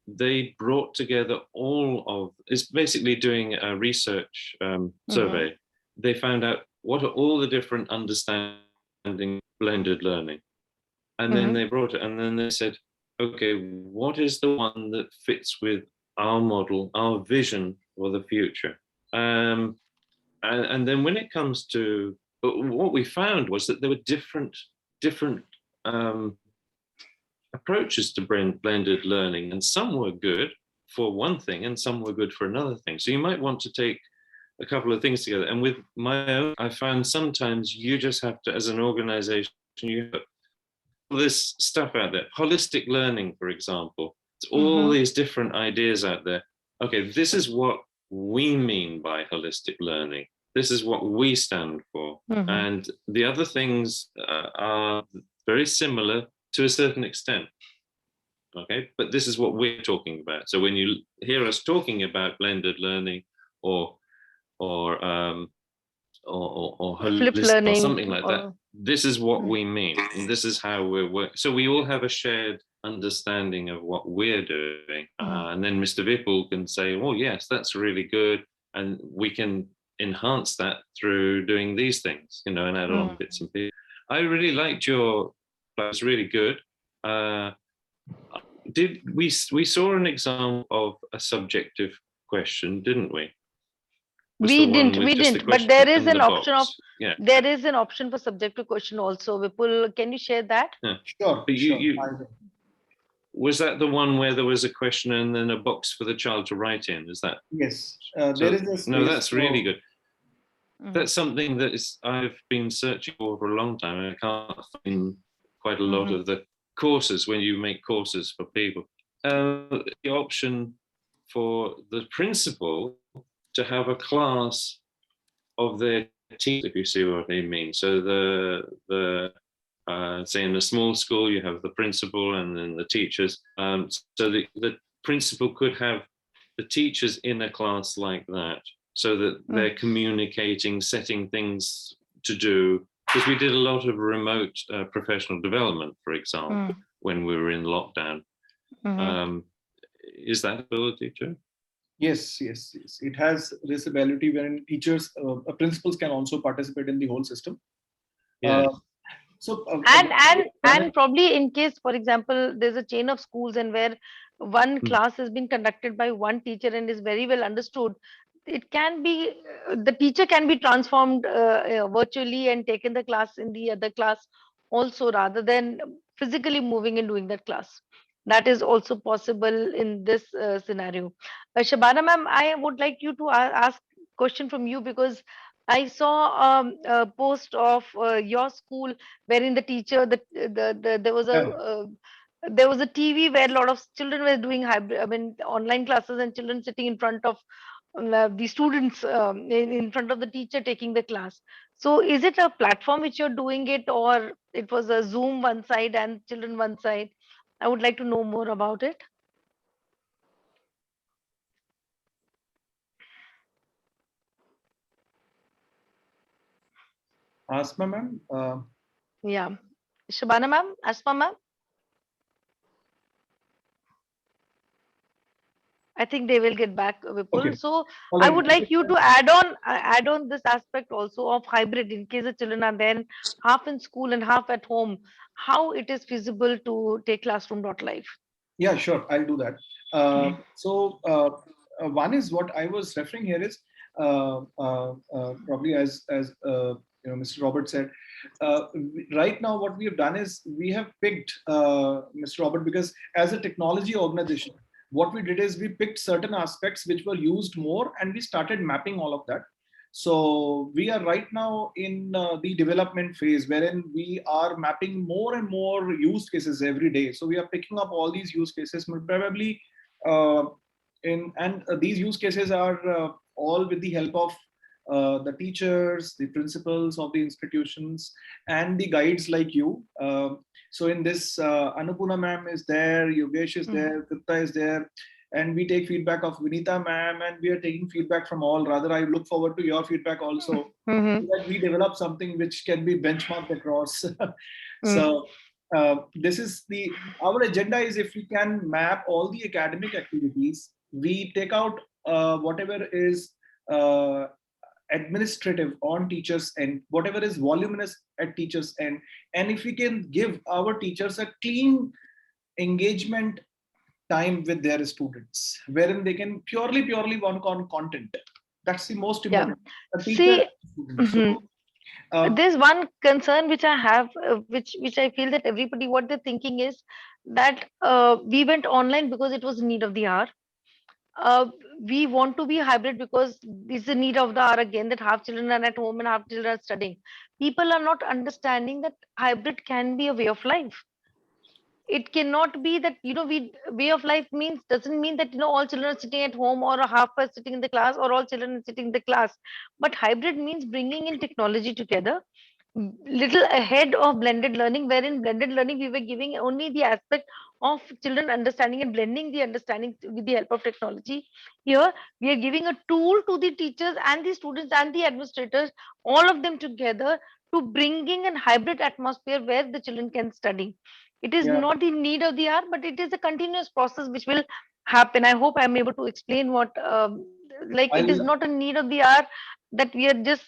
C: they brought together all of, it's basically doing a research survey. They found out what are all the different understanding blended learning, and then they brought it, and then they said, okay, what is the one that fits with our model, our vision for the future? And then when it comes to, what we found was that there were different approaches to blended learning, and some were good for one thing and some were good for another thing. So you might want to take a couple of things together. And with my own, I found sometimes you just have to, as an organization, you have all this stuff out there. Holistic learning, for example. It's all these different ideas out there. Okay, this is what we mean by holistic learning. This is what we stand for. And the other things are very similar to a certain extent. Okay, but this is what we're talking about. So when you hear us talking about blended learning or or
A: Flipped
C: holistic or
A: learning
C: something like that. This is what we mean, and this is how we're working. So we all have a shared understanding of what we're doing, and then Mr. Vipul can say, "Oh, yes, that's really good," and we can enhance that through doing these things, and add on bits and pieces. I really liked your. That was really good. Did we saw an example of a subjective question, didn't we?
A: We didn't, but there is an option of
C: yeah.
A: There is an option for subjective question also. Vipul, can you share that?
C: Yeah.
B: Sure.
C: But
B: Sure.
C: Was that the one where there was a question and then a box for the child to write in? Is that?
B: Yes. There is a space.
C: No, that's really good. That's something that I've been searching for a long time, and I can't find quite a lot of the courses when you make courses for people. The option for the principal to have a class of their team, if you see what I mean. So say in a small school, you have the principal and then the teachers. So the principal could have the teachers in a class like that, so that they're communicating, setting things to do. Because we did a lot of remote professional development, for example, when we were in lockdown. Is that ability too?
B: Yes. It has this ability wherein teachers, principals can also participate in the whole system.
C: Yeah.
A: And probably in case, for example, there's a chain of schools and where one class has been conducted by one teacher and is very well understood, it can be the teacher can be transformed virtually and taken the class in the other class also, rather than physically moving and doing that class. That is also possible in this scenario. Shabana ma'am, I would like you to ask question from you, because I saw a post of your school wherein the teacher, there was a TV where a lot of children were doing hybrid, I mean, online classes, and children sitting in front of the students, in front of the teacher taking the class. So is it a platform which you're doing it, or it was a Zoom one side and children one side? I would like to know more about it.
B: Asma ma'am.
A: Yeah. Shabana ma'am, Asma ma'am. I think they will get back, Vipul.
B: Okay.
A: So
B: All
A: I
B: right.
A: would like you to add on this aspect also of hybrid, in case the children are then half in school and half at home, how it is feasible to take classroom.live.
B: Yeah, sure. I'll do that. One is what I was referring here is probably as Mr. Robert said. Right now, what we have done is we have picked Mr. Robert, because as a technology organization, what we did is we picked certain aspects which were used more, and we started mapping all of that. So we are right now in the development phase, wherein we are mapping more and more use cases every day. So we are picking up all these use cases, probably these use cases are all with the help of the teachers, the principals of the institutions, and the guides like you. So in this, Annapurna ma'am is there, Yogesh is there, Kripta is there, and we take feedback of Vinita ma'am, and we are taking feedback from all. Rather, I look forward to your feedback also, so that we develop something which can be benchmarked across. So this is our agenda is, if we can map all the academic activities, we take out whatever is administrative on teachers end, whatever is voluminous at teachers end, and if we can give our teachers a clean engagement time with their students, wherein they can purely work on content. That's the most important.
A: See, there's one concern which I have, which I feel that everybody, what they're thinking is that we went online because it was need of the hour. We want to be hybrid because it's the need of the hour again, that half children are at home and half children are studying. People are not understanding that hybrid can be a way of life. It cannot be that, we way of life means doesn't mean that, all children are sitting at home, or a half are sitting in the class, or all children are sitting in the class. But hybrid means bringing in technology together, little ahead of blended learning, wherein blended learning we were giving only the aspect of children understanding and blending the understanding with the help of technology. Here, we are giving a tool to the teachers and the students and the administrators, all of them together, to bringing a hybrid atmosphere where the children can study. It is
B: Yeah,
A: not the need of the hour, but it is a continuous process which will happen. I hope I'm able to explain what, like, it is
B: I'll
A: not a need of the hour that we are just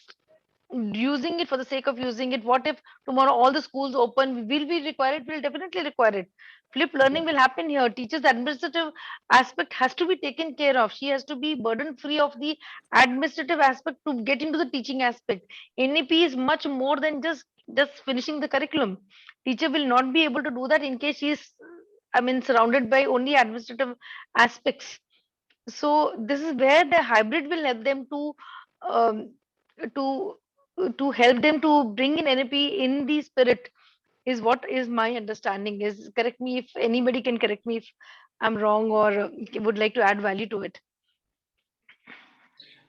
A: using it for the sake of using it. What if tomorrow all the schools open? Will we require it? We'll definitely require it. Flip learning will happen here. Teachers administrative aspect has to be taken care of. She has to be burden free of the administrative aspect to get into the teaching aspect. NAP is much more than just finishing the curriculum. Teacher will not be able to do that in case she is, I mean, surrounded by only administrative aspects. So this is where the hybrid will help them um, to to help them to bring in NLP in the spirit, is what is my understanding. Is, correct me if anybody can correct me if I'm wrong, or would like to add value to it.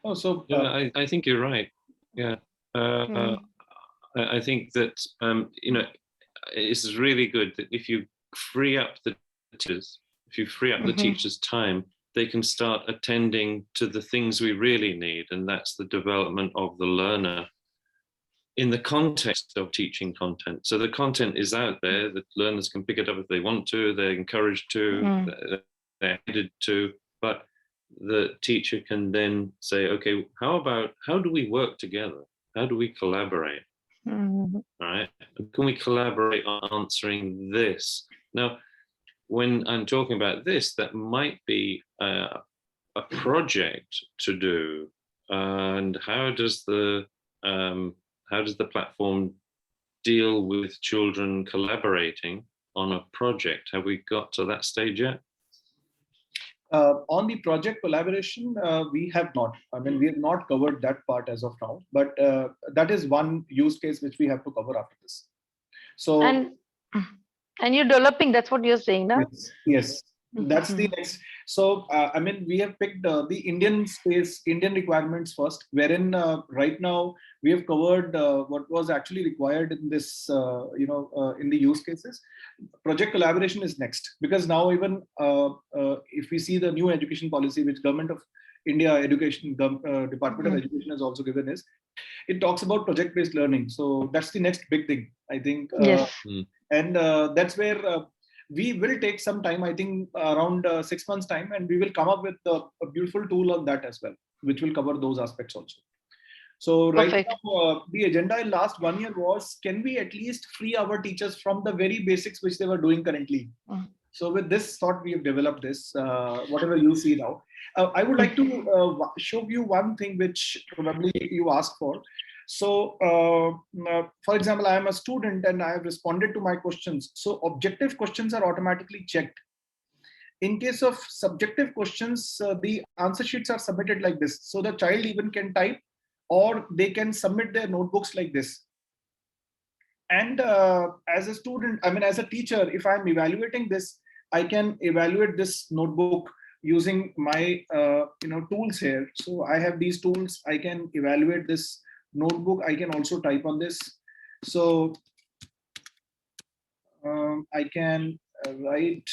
B: oh, so
C: Yeah, I think you're right. Yeah.
A: Hmm.
C: I think that, it's really good that if you free up the teachers, if you free up the
A: Mhm.
C: teachers' time, they can start attending to the things we really need, and that's the development of the learner in the context of teaching content. So the content is out there, the learners can pick it up if they want to, they're encouraged to,
A: Mm.
C: they're headed to, but the teacher can then say, okay, how do we work together? How do we collaborate?
A: Mhm.
C: Right? Can we collaborate on answering this? Now, when I'm talking about this, that might be a project to do, and um, how does the platform deal with children collaborating on a project? Have we got to that stage yet?
B: on the project collaboration, we have not. I mean, we have not covered that part as of now, but that is one use case which we have to cover after this. So
A: and and you're developing, that's what you're saying now.
B: yes, yes, that's the
A: Mhm.
B: next. So I mean, we have picked the Indian space, Indian requirements first, wherein right now we have covered what was actually required in this, in the use cases. Project collaboration is next, because now even if we see the new education policy which government of India education Department of
A: Mhm.
B: Education has also given, is it talks about project based learning. So that's the next big thing, I think.
A: Yes.
B: And that's where we will take some time, I think around 6 months time, and we will come up with a beautiful tool on that as well, which will cover those aspects also. So right
A: Perfect.
B: now, the agenda in last 1 year was, can we at least free our teachers from the very basics which they were doing currently?
A: Mm.
B: So with this thought, we have developed this, whatever you see now. I would like to show you one thing which probably you asked for. So, for example, I am a student and I have responded to my questions. So objective questions are automatically checked. In case of subjective questions, the answer sheets are submitted like this. So the child even can type, or they can submit their notebooks like this. And as a student, I mean, as a teacher, if I'm evaluating this, I can evaluate this notebook using my tools here. So I have these tools, I can evaluate this notebook, I can also type on this. So I can write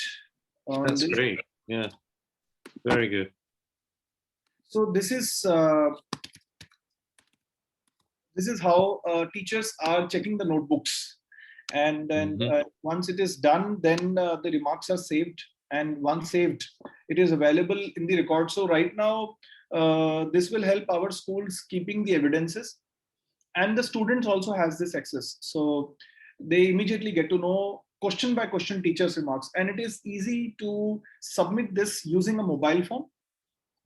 B: on
C: That's
B: this.
C: great. Yeah, very good.
B: So this is how teachers are checking the notebooks, and then once it is done, then the remarks are saved, and once saved, it is available in the record. So right now, this will help our schools keeping the evidences, and the students also has this access. So they immediately get to know question by question teachers remarks, and it is easy to submit this using a mobile phone,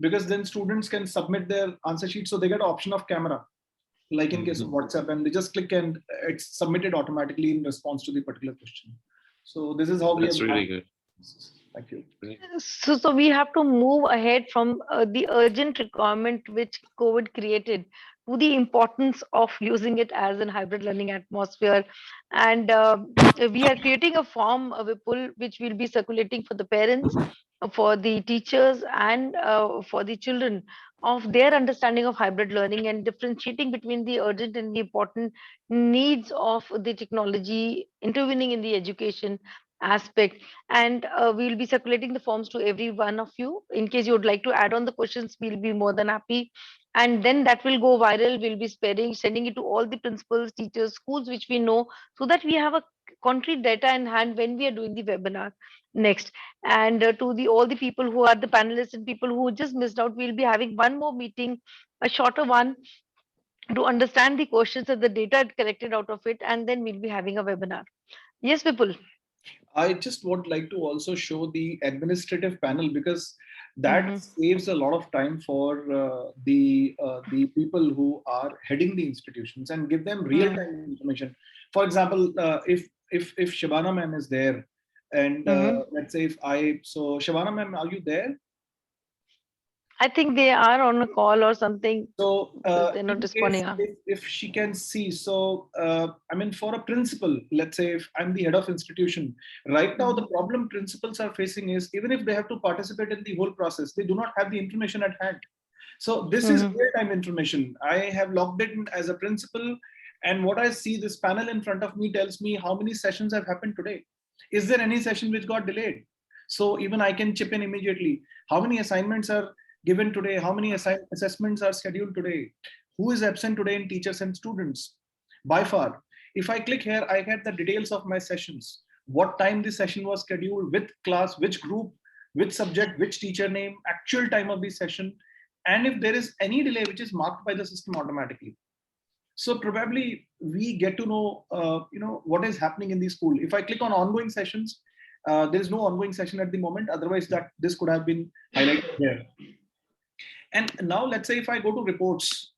B: because then students can submit their answer sheet. So they get an option of camera, like in case of WhatsApp, and they just click and it's submitted automatically in response to the particular question. So this is how we have
C: That's really good.
B: Thank you.
A: So we have to move ahead from the urgent requirement which COVID created to the importance of using it as a hybrid learning atmosphere. And we are creating a form, Vipul, which will be circulating for the parents, for the teachers, and for the children, of their understanding of hybrid learning and differentiating between the urgent and the important needs of the technology intervening in the education, aspect. And we'll be circulating the forms to every one of you. In case you would like to add on the questions, we'll be more than happy. And then that will go viral. We'll be sending it to all the principals, teachers, schools which we know, so that we have a concrete data in hand when we are doing the webinar next. And to the all the people who are the panelists and people who just missed out, we'll be having one more meeting, a shorter one, to understand the questions and the data collected out of it, and then we'll be having a webinar. Yes, Vipul.
B: I just would like to also show the administrative panel, because that
A: Mhm.
B: saves a lot of time for the people who are heading the institutions, and give them real time information. For example, if Shabana ma'am is there, and
A: Mhm.
B: let's say if I so Shabana ma'am, are you there?
A: I think they are on a call or something
B: So
A: because they're not
B: in case
A: responding.
B: if she can see, so I mean, for a principal, let's say if I'm the head of institution, right now the problem principals are facing is, even if they have to participate in the whole process, they do not have the information at hand. So this is
A: Mhm.
B: real-time information. I have logged in as a principal, and what I see, this panel in front of me tells me how many sessions have happened today. Is there any session which got delayed? So even I can chip in immediately. How many assignments are given today? How many assessments are scheduled today? Who is absent today in teachers and students? By far. If I click here, I get the details of my sessions. What time the session was scheduled, with class, which group, which subject, which teacher name, actual time of the session, and if there is any delay, which is marked by the system automatically. So probably we get to know, what is happening in the school. If I click on ongoing sessions, there is no ongoing session at the moment. Otherwise, that this could have been highlighted there. And now let's say if I go to reports,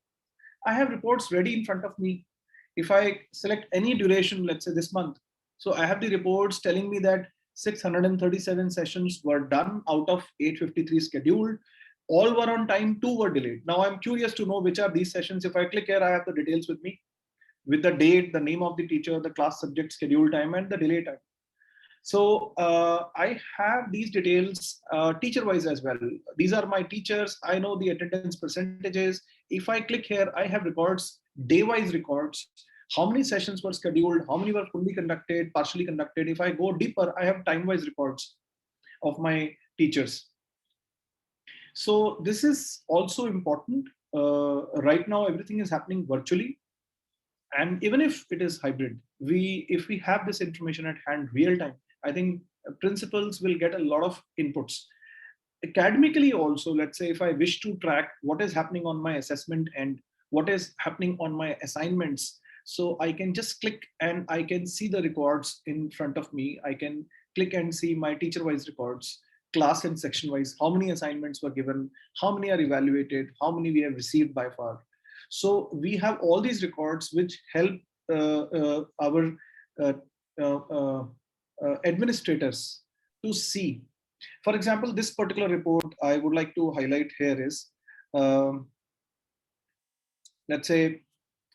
B: I have reports ready in front of me. If I select any duration, let's say this month, so I have the reports telling me that 637 sessions were done out of 853 scheduled. All were on time, 2 were delayed. Now I'm curious to know which are these sessions. If I click here, I have the details with me, with the date, the name of the teacher, the class subject, schedule time, and the delay time. So I have these details teacher wise as well. These are my teachers. I know the attendance percentages. If I click here, I have records, day wise records, how many sessions were scheduled, how many were fully conducted, partially conducted. If I go deeper, I have time wise records of my teachers. So this is also important. Right now, everything is happening virtually. And even if it is hybrid, if we have this information at hand real time, I think principals will get a lot of inputs. Academically also, let's say if I wish to track what is happening on my assessment and what is happening on my assignments, so I can just click and I can see the records in front of me. I can click and see my teacher wise records, class and section wise, how many assignments were given, how many are evaluated, how many we have received by far. So we have all these records which help our uh, uh, uh, administrators to see. For example, this particular report I would like to highlight here is, um, let's say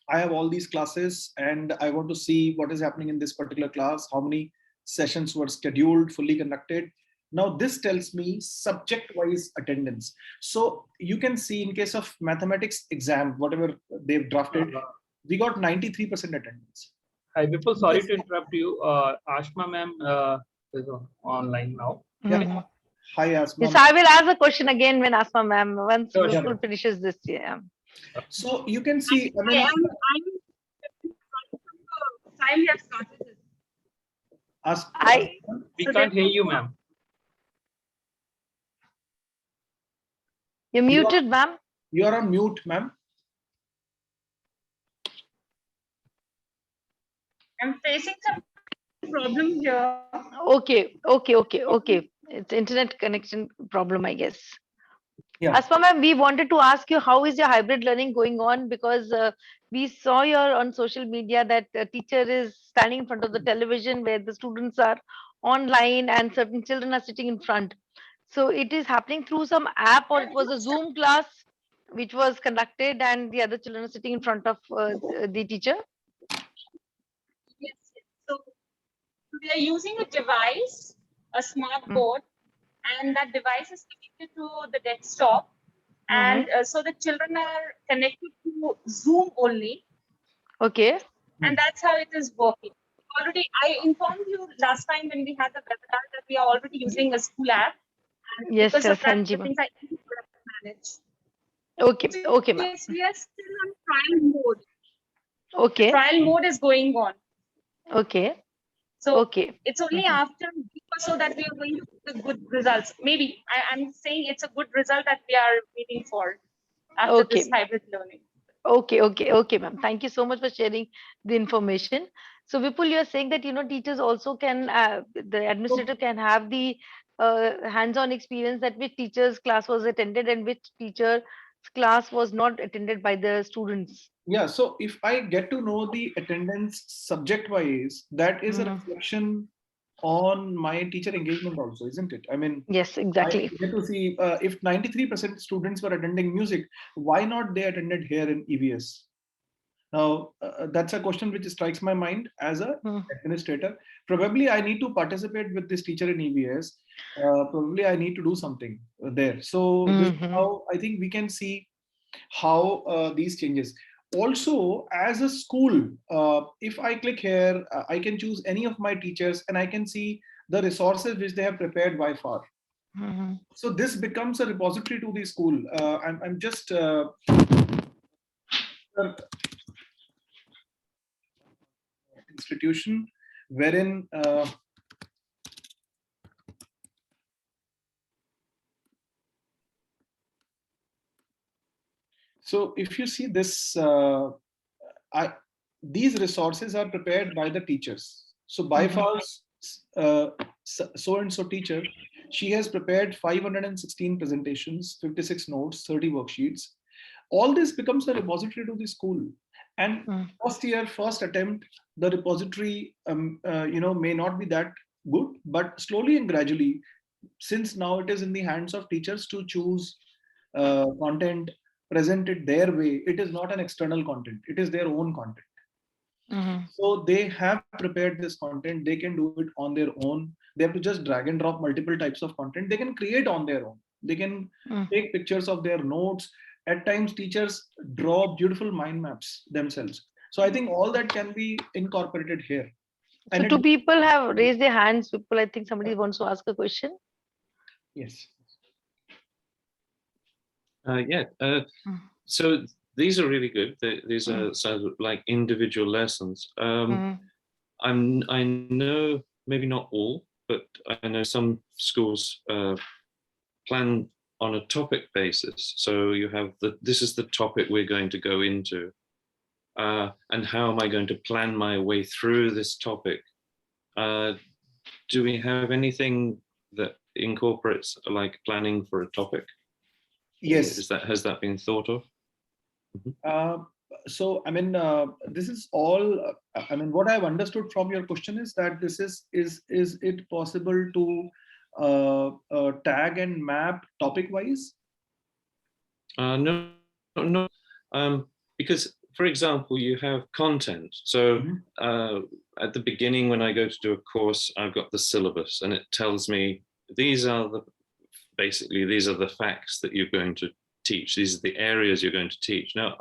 B: I have all these classes and I want to see what is happening in this particular class, how many sessions were scheduled, fully conducted. Now this tells me subject-wise attendance. So you can see in case of mathematics exam, whatever they've drafted, we got 93% attendance.
I: Hi, Vipul, sorry to interrupt you. Ashma ma'am is online now.
B: Yeah. Hi, Asma.
A: Yes, I will ask the question again when Asma ma'am, once
I: Sure,
A: Vipul
I: sure.
A: finishes this year.
B: So you can see, I mean,
J: Time have started.
I: We can't hear you, ma'am.
A: You're muted, ma'am.
B: You are on mute, ma'am.
J: I'm facing some problem here.
A: Okay. It's internet connection problem, I guess.
B: Yeah.
A: Asma ma'am, we wanted to ask you, how is your hybrid learning going on? Because we saw your on social media that a teacher is standing in front of the television where the students are online and certain children are sitting in front. So it is happening through some app, or it was a Zoom class which was conducted and the other children are sitting in front of the teacher?
J: Yes. So we are using a device, a smart board, and that device is connected to the desktop. And so the children are connected to Zoom only.
A: Okay.
J: And that's how it is working. already, I informed you last time when we had the webinar that we are already using a school app. And
A: Yes,
J: because
A: yes,
J: of that,
A: Hanji,
J: the
A: ma'am.
J: things are easy for us to manage.
A: Okay,
J: So
A: okay, ma'am.
J: yes, we are still on trial mode. The
A: Okay,
J: trial mode is going on.
A: okay,
J: So
A: okay.
J: it's only after a week or so that we are going to get the good results. Maybe I'm saying it's a good result that we are waiting for after this
A: Okay.
J: hybrid learning.
A: Okay, okay, okay, ma'am. Thank you so much for sharing the information. So, Vipul, you're saying that teachers also can, the administrator can have the hands-on experience that which teacher's class was attended and which teacher's class was not attended by the students.
B: Yeah, so if I get to know the attendance subject wise, that is a reflection on my teacher engagement also, isn't it? I mean,
A: Yes,
B: I
A: exactly.
B: get to see if 93% students were attending music, why not they attended here in EVS? Now, that's a question which strikes my mind as a administrator. Probably I need to participate with this teacher in EVS. Probably I need to do something there. So this is how I think we can see how these changes. Also, as a school, if I click here, I can choose any of my teachers and I can see the resources which they have prepared by far. So this becomes a repository to the school. I'm just institution wherein so if you see this, these resources are prepared by the teachers. So by far, so and so teacher, she has prepared 516 presentations, 56 notes, 30 worksheets. All this becomes a repository to the school. And first year, first attempt, the repository, may not be that good, but slowly and gradually, since now it is in the hands of teachers to choose content, present it their way. It is not an external content; it is their own content. So they have prepared this content. They can do it on their own. They have to just drag and drop multiple types of content. They can create on their own. They can take pictures of their notes. At times, teachers draw beautiful mind maps themselves. So I think all that can be incorporated here.
A: So,
B: And
A: two people have raised their hands. People, I think somebody wants to ask a question.
B: yes.
C: Yeah. So these are really good. These are sort of like individual lessons. I know maybe not all, but I know some schools plan on a topic basis. So you have this is the topic we're going to go into, and how am I going to plan my way through this topic? Do we have anything that incorporates like planning for a topic?
B: Yes.
C: Has that been thought of?
B: So I mean, this is all. I mean, what I've understood from your question is that this is it possible to tag and map topic wise?
C: No. Because for example, you have content. So at the beginning, when I go to do a course, I've got the syllabus, and it tells me these are the facts that you're going to teach. These are the areas you're going to teach. Now,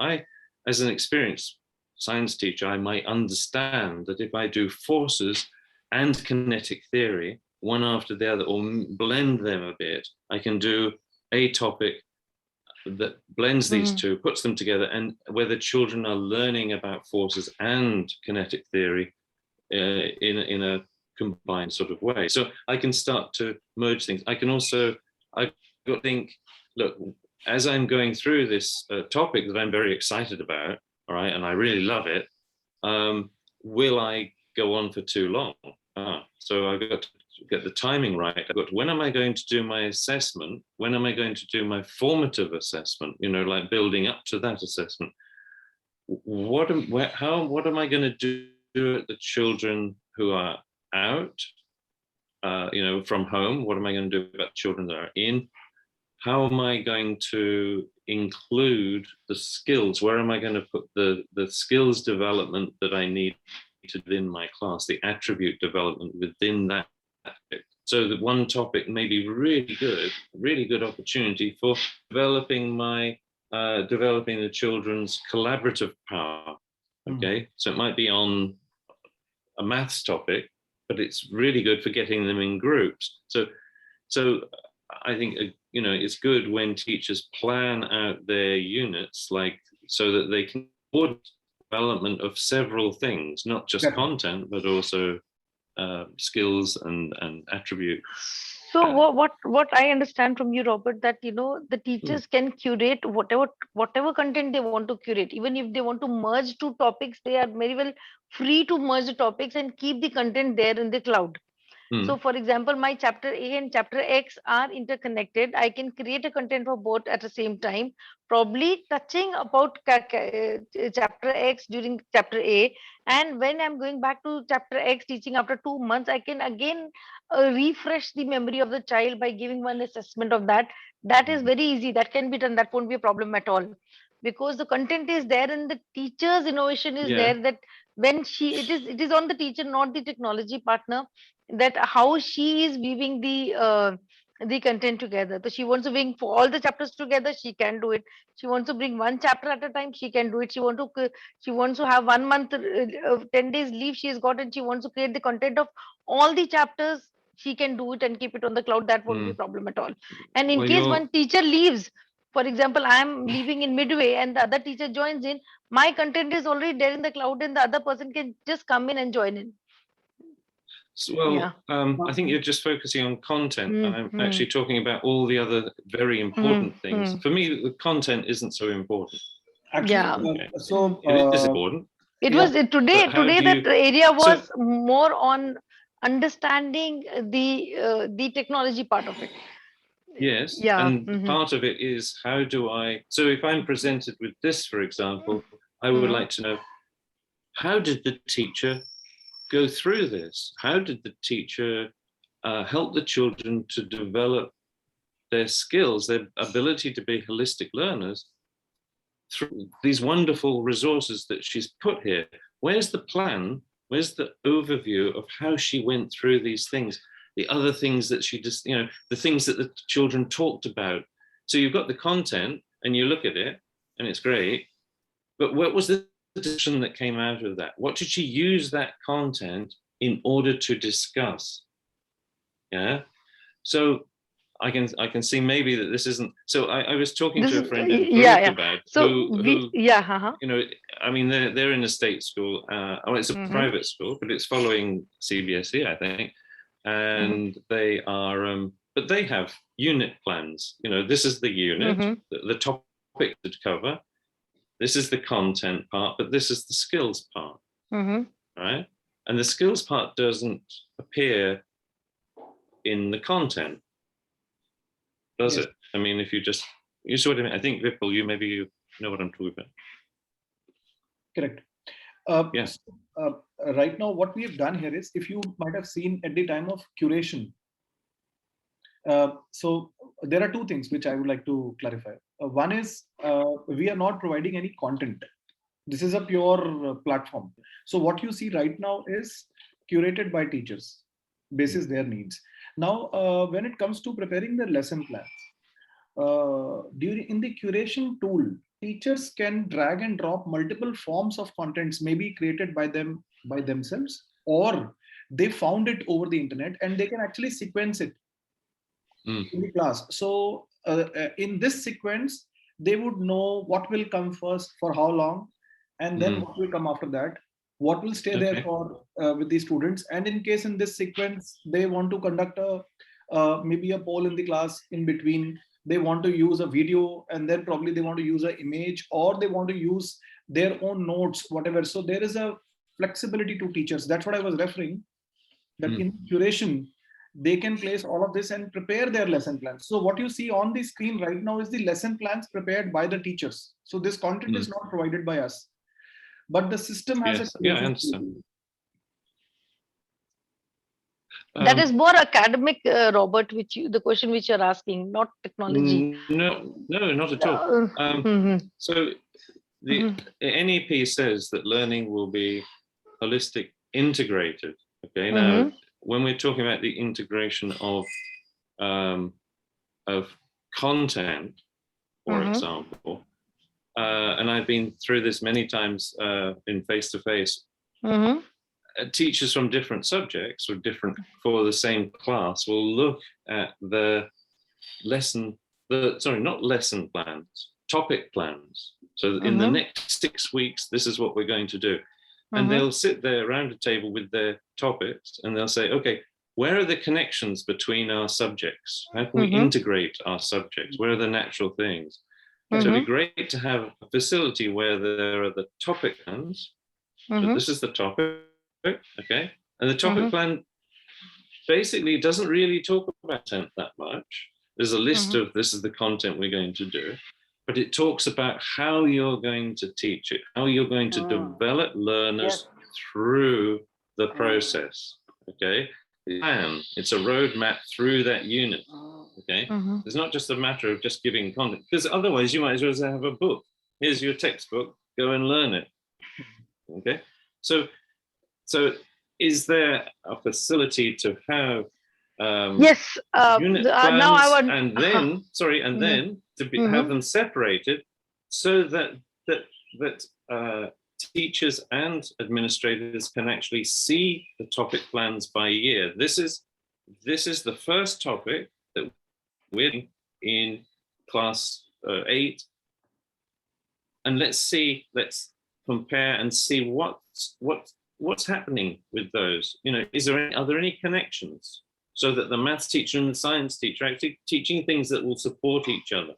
C: as an experienced science teacher, I might understand that if I do forces and kinetic theory, one after the other, or blend them a bit, I can do a topic that blends these two, puts them together, and where the children are learning about forces and kinetic theory in a combined sort of way. So I can start to merge things. I can also, I think, look, as I'm going through this topic that I'm very excited about, all right, and I really love it, will I go on for too long? So I've got to get the timing right. I've got when am I going to do my assessment? When am I going to do my formative assessment? Like building up to that assessment. What am I going to do at the children who are out, from home? What am I going to do about children that are in? How am I going to include the skills? Where am I going to put the skills development that I need to within my class, the attribute development within that? So that one topic may be really good opportunity for developing the children's collaborative power. Okay, so it might be on a maths topic, but it's really good for getting them in groups. So I think, you know, it's good when teachers plan out their units, like, so that they can support development of several things, not just content, but also skills and attributes.
A: So what I understand from you, Robert, that you know the teachers can curate whatever content they want to curate. Even if they want to merge two topics, they are very well free to merge the topics and keep the content there in the cloud. So for example, my chapter A and chapter X are interconnected. I can create a content for both at the same time, probably touching about chapter X during chapter A. And when I'm going back to chapter X teaching after 2 months, I can again refresh the memory of the child by giving one assessment of that. That is very easy. That can be done. That won't be a problem at all. Because the content is there and the teacher's innovation is there, that when it is on the teacher, not the technology partner, that how she is weaving the content together. So she wants to bring for all the chapters together, she can do it. She wants to bring one chapter at a time, she can do it. She wants to have 1 month 10 days leave she has got, and she wants to create the content of all the chapters, she can do it and keep it on the cloud. That won't be a problem at all. And in case one teacher leaves, for example, I'm leaving in midway and the other teacher joins in, my content is already there in the cloud and the other person can just come in and join in.
C: So, well, I think you're just focusing on content, and I'm actually talking about all the other very important things. For me, the content isn't so important.
B: Actually, so
C: it is important.
A: It was today that area was more on understanding the technology part of it.
C: Yes, and part of it is, how do I, so if I'm presented with this, for example, I would like to know, how did the teacher go through this? How did the teacher help the children to develop their skills, their ability to be holistic learners through these wonderful resources that she's put here? Where's the plan? Where's the overview of how she went through these things? The other things that she just, you know, the things that the children talked about. So you've got the content and you look at it and it's great, but what was the decision that came out of that? What did she use that content in order to discuss? Yeah. So I can see maybe that this isn't. So I was talking to a friend in Perth about who you know, I mean, they're in a state school. Oh, it's a private school, but it's following CBSE, I think. And they are, but they have unit plans. You know, this is the unit, the topic to cover. This is the content part, but this is the skills part, right? And the skills part doesn't appear in the content, does it? I mean, if you see what I mean? I think, Vipul, you know what I'm talking about.
B: Correct. Yes. Right now, what we have done here is, if you might have seen at the time of curation. So there are two things which I would like to clarify. One is we are not providing any content. This is a pure platform. So what you see right now is curated by teachers, basis their needs. Now, when it comes to preparing the lesson plans, in the curation tool, teachers can drag and drop multiple forms of contents, maybe created by themselves, or they found it over the internet and they can actually sequence it in the class. So in this sequence, they would know what will come first for how long, and then what will come after that, what will stay there for with the students. And in case in this sequence they want to conduct maybe a poll in the class in between, they want to use a video, and then probably they want to use an image, or they want to use their own notes, whatever. So there is a flexibility to teachers. That's what I was referring, that in curation they can place all of this and prepare their lesson plans. So what you see on the screen right now is the lesson plans prepared by the teachers. So this content is not provided by us, but the system has
C: I understand.
A: That is more academic, Robert, the question which you're asking, not technology.
C: No, not at all. So the NEP says that learning will be holistic, integrated. Okay, now when we're talking about the integration of content, for example, and I've been through this many times in face-to-face. teachers from different subjects or different for the same class will look at the not lesson plans, topic plans. So in the next 6 weeks, this is what we're going to do. And they'll sit there around a table with their topics and they'll say, okay, where are the connections between our subjects? How can we integrate our subjects? Where are the natural things? So it'd be great to have a facility where there are the topic plans. So this is the topic, okay? And the topic plan basically doesn't really talk about content that much. There's a list of this is the content we're going to do, but it talks about how you're going to teach it, how you're going to develop learners through the process, okay? It's a roadmap through that unit, okay? It's not just a matter of just giving content, because otherwise you might as well have a book. Here's your textbook, go and learn it, okay? So is there a facility to have
A: yes,
C: unit plans
A: now I want,
C: and then and then to have them separated so that teachers and administrators can actually see the topic plans by year. This is the first topic that we're in class 8, and let's compare and see what's happening with those. You know, are there any connections so that the maths teacher and the science teacher are actually teaching things that will support each other?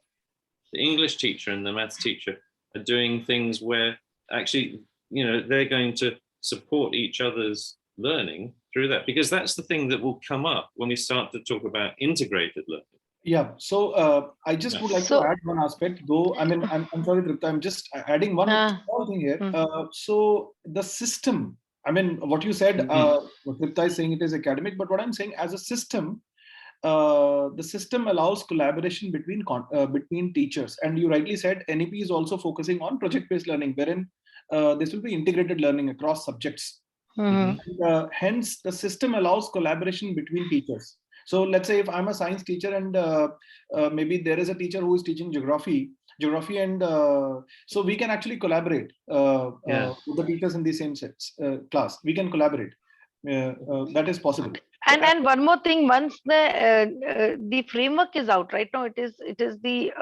C: The English teacher and the maths teacher are doing things where actually, you know, they're going to support each other's learning through that, because that's the thing that will come up when we start to talk about integrated learning.
B: Yeah, so I just would like to add one aspect, though. I mean, I'm sorry, Tripta, I'm just adding one small thing here. So the system, I mean, what you said, Tripta is saying it is academic, but what I'm saying as a system, the system allows collaboration between teachers. And you rightly said, NEP is also focusing on project-based learning, wherein this will be integrated learning across subjects. Hence, the system allows collaboration between teachers. So let's say if I'm a science teacher and maybe there is a teacher who is teaching geography, and so we can actually collaborate with the teachers in the same class. We can collaborate. That is possible.
A: And one more thing, once the framework is out, right now it is the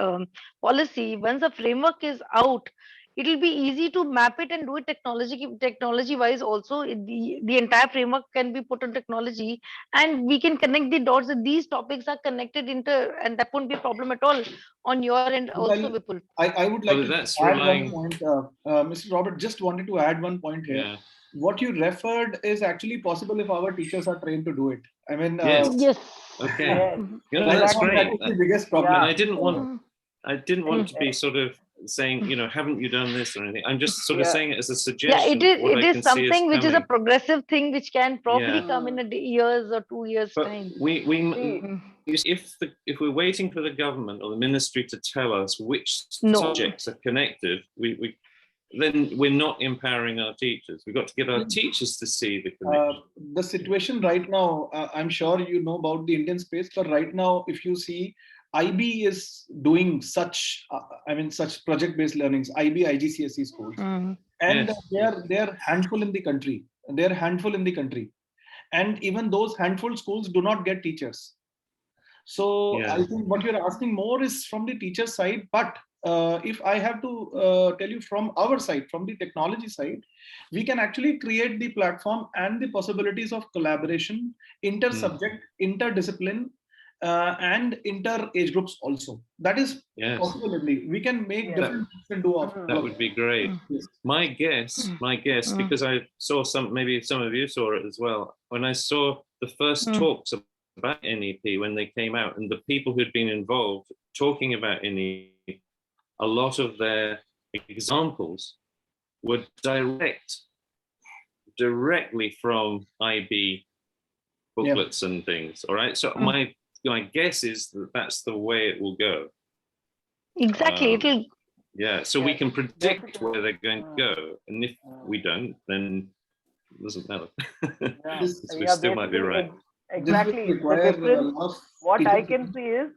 A: policy. Once the framework is out, it will be easy to map it and do it technology wise also. The entire framework can be put on technology, and we can connect the dots. These topics are connected and that won't be a problem at all on your end also, Vipul.
B: I would like to add one point. Mr. Robert, just wanted to add one point here. What you referred is actually possible if our teachers are trained to do it. I mean,
A: yes.
C: Okay. You know, that's great.
B: That's the biggest problem.
C: And I didn't want to be sort of saying, you know, haven't you done this or anything? I'm just sort of saying it as a suggestion.
A: It is something which is a progressive thing which can probably come in a years or 2 years time.
C: If we're waiting for the government or the ministry to tell us which subjects are connected, then we're not empowering our teachers. We've got to get our teachers to see the connection.
B: The situation right now, I'm sure you know about the Indian space, but right now, if you see, IB is doing such project-based learnings, IB, IGCSE schools, and they're handful in the country. And even those handful schools do not get teachers. So I think what you're asking more is from the teacher side, but if I have to tell you from our side, from the technology side, we can actually create the platform and the possibilities of collaboration, inter-subject, interdiscipline, and inter-age groups also. That is possibility. We can make different things do of
C: that would be great. My guess, because I saw maybe some of you saw it as well, when I saw the first talks about NEP when they came out, and the people who'd been involved talking about NEP, a lot of their examples were directly from IB booklets and things. All right. So my guess is that that's the way it will go.
A: Exactly.
C: So we can predict where they're going to go, and if we don't, then it doesn't matter. We still might be right.
D: Exactly. The difference, what I can see is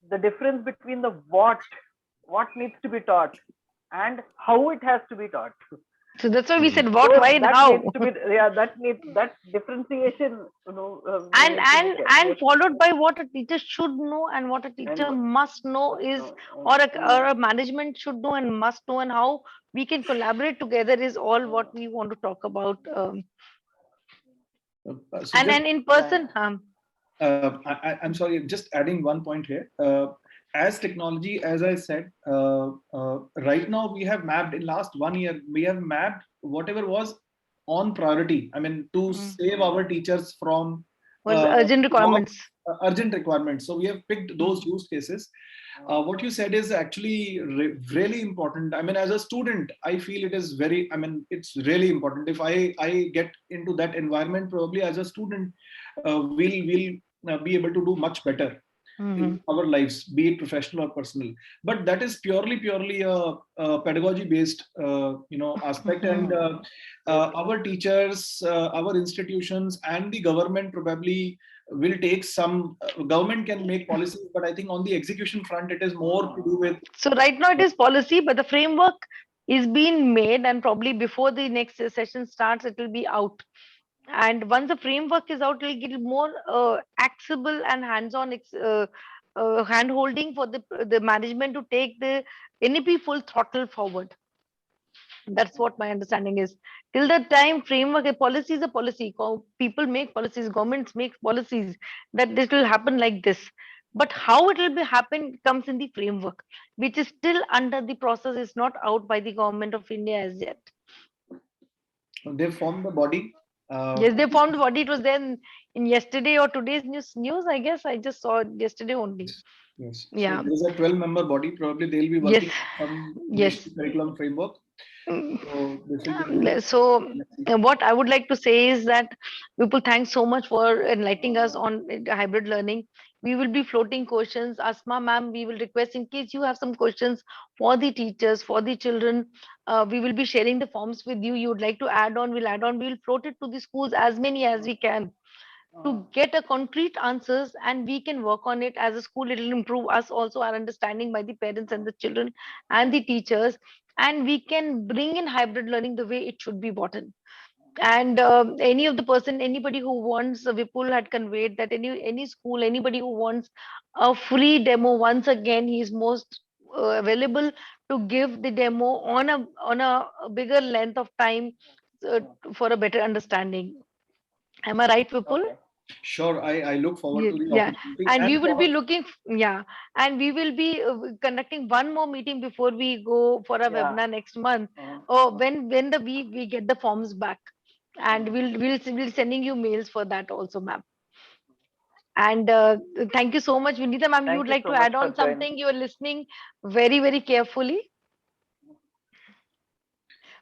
D: the difference between the what needs to be taught and how it has to be taught.
A: So that's why we said what,
D: So
A: why, and
D: that
A: how.
D: needs to be, that differentiation, we
A: and
D: need to
A: and and followed by what a teacher should know and what a teacher must know is, or a management should know and must know, and how we can collaborate together is all what we want to talk about.
B: So
A: And in person,
B: I'm sorry, just adding one point here. As technology, as I said, right now we have mapped in last 1 year, we have mapped whatever was on priority. I mean, to save our teachers from
A: was urgent requirements.
B: Urgent requirements. So we have picked those use cases. What you said is actually really important. I mean, as a student, I feel it is very, I mean, it's really important. If I get into that environment, probably as a student, we'll be able to do much better in our lives, be it professional or personal. But that is purely a pedagogy based, aspect. And our teachers, our institutions, and the government probably will take some. Government can make policies, but I think on the execution front, it is more to do with.
A: So right now it is policy, but the framework is being made, and probably before the next session starts, it will be out. And once the framework is out, it'll get more accessible and hands-on hand holding for the management to take the NEP full throttle forward. That's what my understanding is. Till the time framework, a policy is a policy. People make policies, governments make policies that this will happen like this. But how it will be happen comes in the framework, which is still under the process, is not out by the government of India as yet.
B: They formed the body.
A: Yes, they formed the body. It was then in yesterday or today's news. I guess I just saw it yesterday only.
B: Yes.
A: Yeah.
B: So there is a 12-member body. Probably they'll be working on some national curriculum framework. So this will be
A: so what I would like to say is that people, thanks so much for enlightening us on hybrid learning. We will be floating questions. Asma ma'am, we will request in case you have some questions for the teachers, for the children. We will be sharing the forms with you. You would like to add on, we'll add on. We'll float it to the schools, as many as we can, to get a concrete answers, and we can work on it as a school. It will improve us also, our understanding by the parents and the children and the teachers, and we can bring in hybrid learning the way it should be brought in. And any of the person, anybody who wants, Vipul had conveyed that any school, anybody who wants a free demo, once again he is most available to give the demo on a bigger length of time, for a better understanding. Am I right, Vipul?
B: Sure, I look forward to the
A: Yeah,
B: opportunity.
A: and we will be looking, yeah, and we will be conducting one more meeting before we go for a webinar next month. Or when we get the forms back, and we'll sending you mails for that also, ma'am. And thank you so much, Vinita ma'am. You would like to add on something? You are listening very carefully.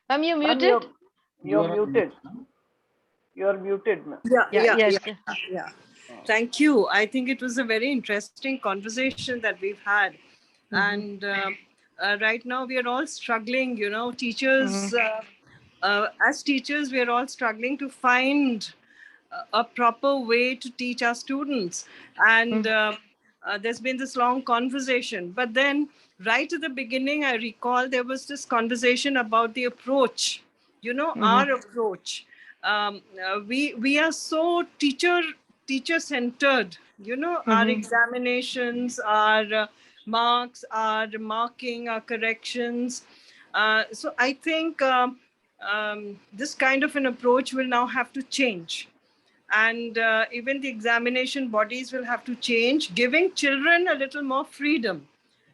A: Ma'am, you're muted.
D: You're muted. You're muted.
F: Yeah. Thank you. I think it was a very interesting conversation that we've had. And right now we are all struggling, teachers, as teachers, we are all struggling to find a proper way to teach our students. And there's been this long conversation. But then right at the beginning, I recall there was this conversation about the approach, our approach. We are so teacher centered, our examinations, our marks, our marking, our corrections. So I think this kind of an approach will now have to change. And even the examination bodies will have to change, giving children a little more freedom.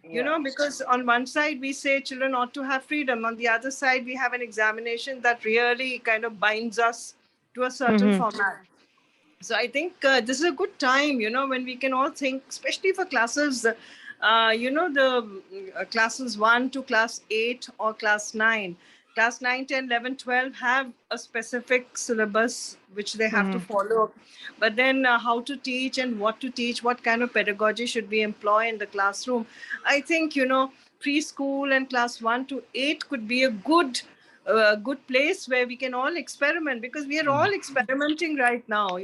F: Because on one side we say children ought to have freedom. On the other side, we have an examination that really kind of binds us to a certain format. So I think this is a good time, when we can all think, especially for classes, the classes 1 to class 8 or class 9. Class 9, 10, 11, 12 have a specific syllabus which they have to follow. But then how to teach and what to teach, what kind of pedagogy should we employ in the classroom? I think, preschool and class 1 to 8 could be a good place where we can all experiment, because we are all experimenting right now,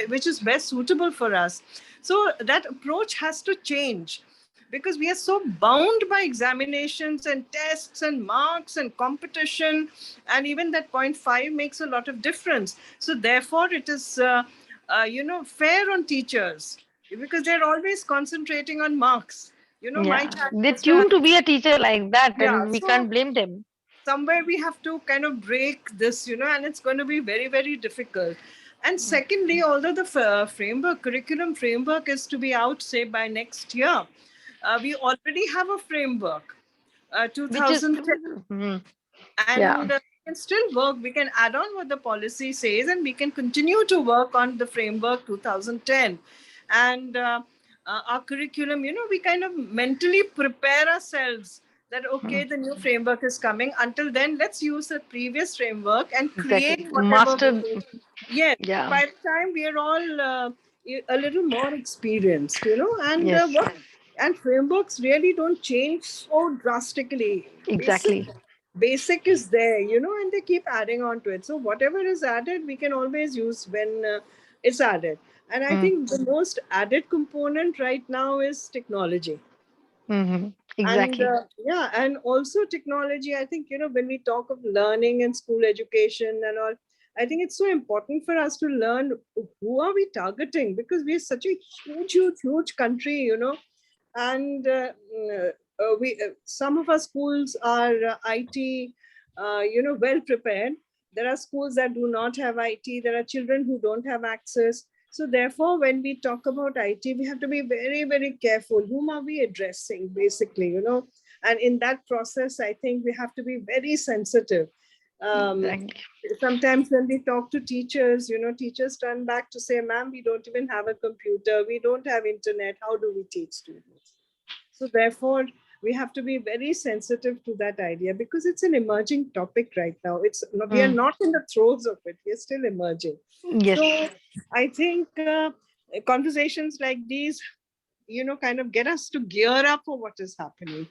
F: which is best suitable for us. So that approach has to change. because we are so bound by examinations and tests and marks and competition, and even that 0.5 makes a lot of difference. So therefore it is fair on teachers, because they're always concentrating on marks. My
A: Yeah,
F: child
A: they're
F: must have,
A: tuned to be a teacher like that,
F: yeah,
A: and we
F: so
A: can't blame them.
F: somewhere we have to kind of break this, and it's going to be very, very difficult. And secondly, although the curriculum framework is to be out, say, by next year, we already have a framework,
A: Which is
F: 2010,
A: yeah.
F: and we can still work. We can add on what the policy says, and we can continue to work on the framework 2010. And our curriculum, we kind of mentally prepare ourselves that, okay, the new framework is coming. Until then, let's use the previous framework and
A: Exactly.
F: create whatever
A: Master.
F: yes.
A: Yeah.
F: By the time we are all a little more experienced, and
A: Yes.
F: and frameworks really don't change so drastically.
A: Exactly.
F: Basic is there, and they keep adding on to it. So whatever is added, we can always use when it's added. And I think the most added component right now is technology. And
A: Exactly.
F: and also technology. I think, when we talk of learning and school education and all, I think it's so important for us to learn who are we targeting, because we're such a huge country, and we some of our schools are IT, well prepared. There are schools that do not have IT. There are children who don't have access. So therefore, when we talk about IT, we have to be very, very careful. Whom are we addressing, basically, And in that process, I think we have to be very sensitive.
A: Exactly.
F: Sometimes when we talk to teachers, teachers turn back to say, ma'am, we don't even have a computer. We don't have internet. How do we teach students? So therefore, we have to be very sensitive to that idea, because it's an emerging topic right now. We are not in the throes of it. We are still emerging.
A: Yes.
F: So I think conversations like these, kind of get us to gear up for what is happening.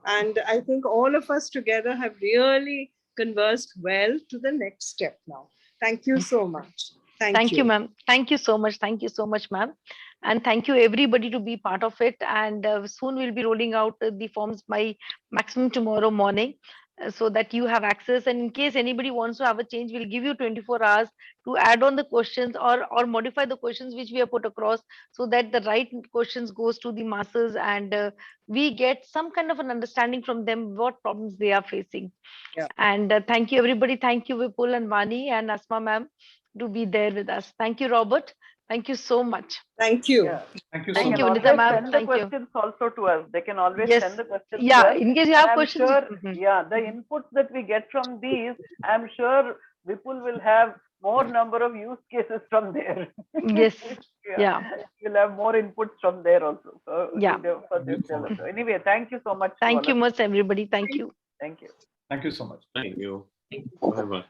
F: And I think all of us together have really conversed well to the next step now. Thank you so much.
A: Thank you, ma'am. Thank you so much. Thank you so much, ma'am. And thank you everybody to be part of it. And soon we'll be rolling out the forms by maximum tomorrow morning, so that you have access. And in case anybody wants to have a change, we'll give you 24 hours to add on the questions, or modify the questions which we have put across, so that the right questions goes to the masses, and we get some kind of an understanding from them what problems they are facing.
F: Yeah.
A: And thank you everybody. Thank you Vipul and Vani and Asma ma'am to be there with us. Thank you, Robert. Thank you so much.
F: Thank you.
D: Yeah.
B: Thank you
D: They
B: so
A: Thank
D: can
A: you,
B: much.
A: Vanita
D: always
A: ma'am.
D: send the
A: Thank you.
D: questions also to us. They can always
A: Yes.
D: send the questions to
A: Yeah.
D: us.
A: In case you
D: And
A: have
D: I'm
A: questions.
D: sure, the inputs that we get from these, I'm sure Vipul will have more number of use cases from there.
A: Yes. Yeah.
D: You'll have more inputs from there also. So,
A: Yeah.
D: for this development. Anyway, thank you so much.
A: Thank you much, everybody. Thank you.
D: Thank you.
B: Thank you so much.
C: Thank you. Bye bye.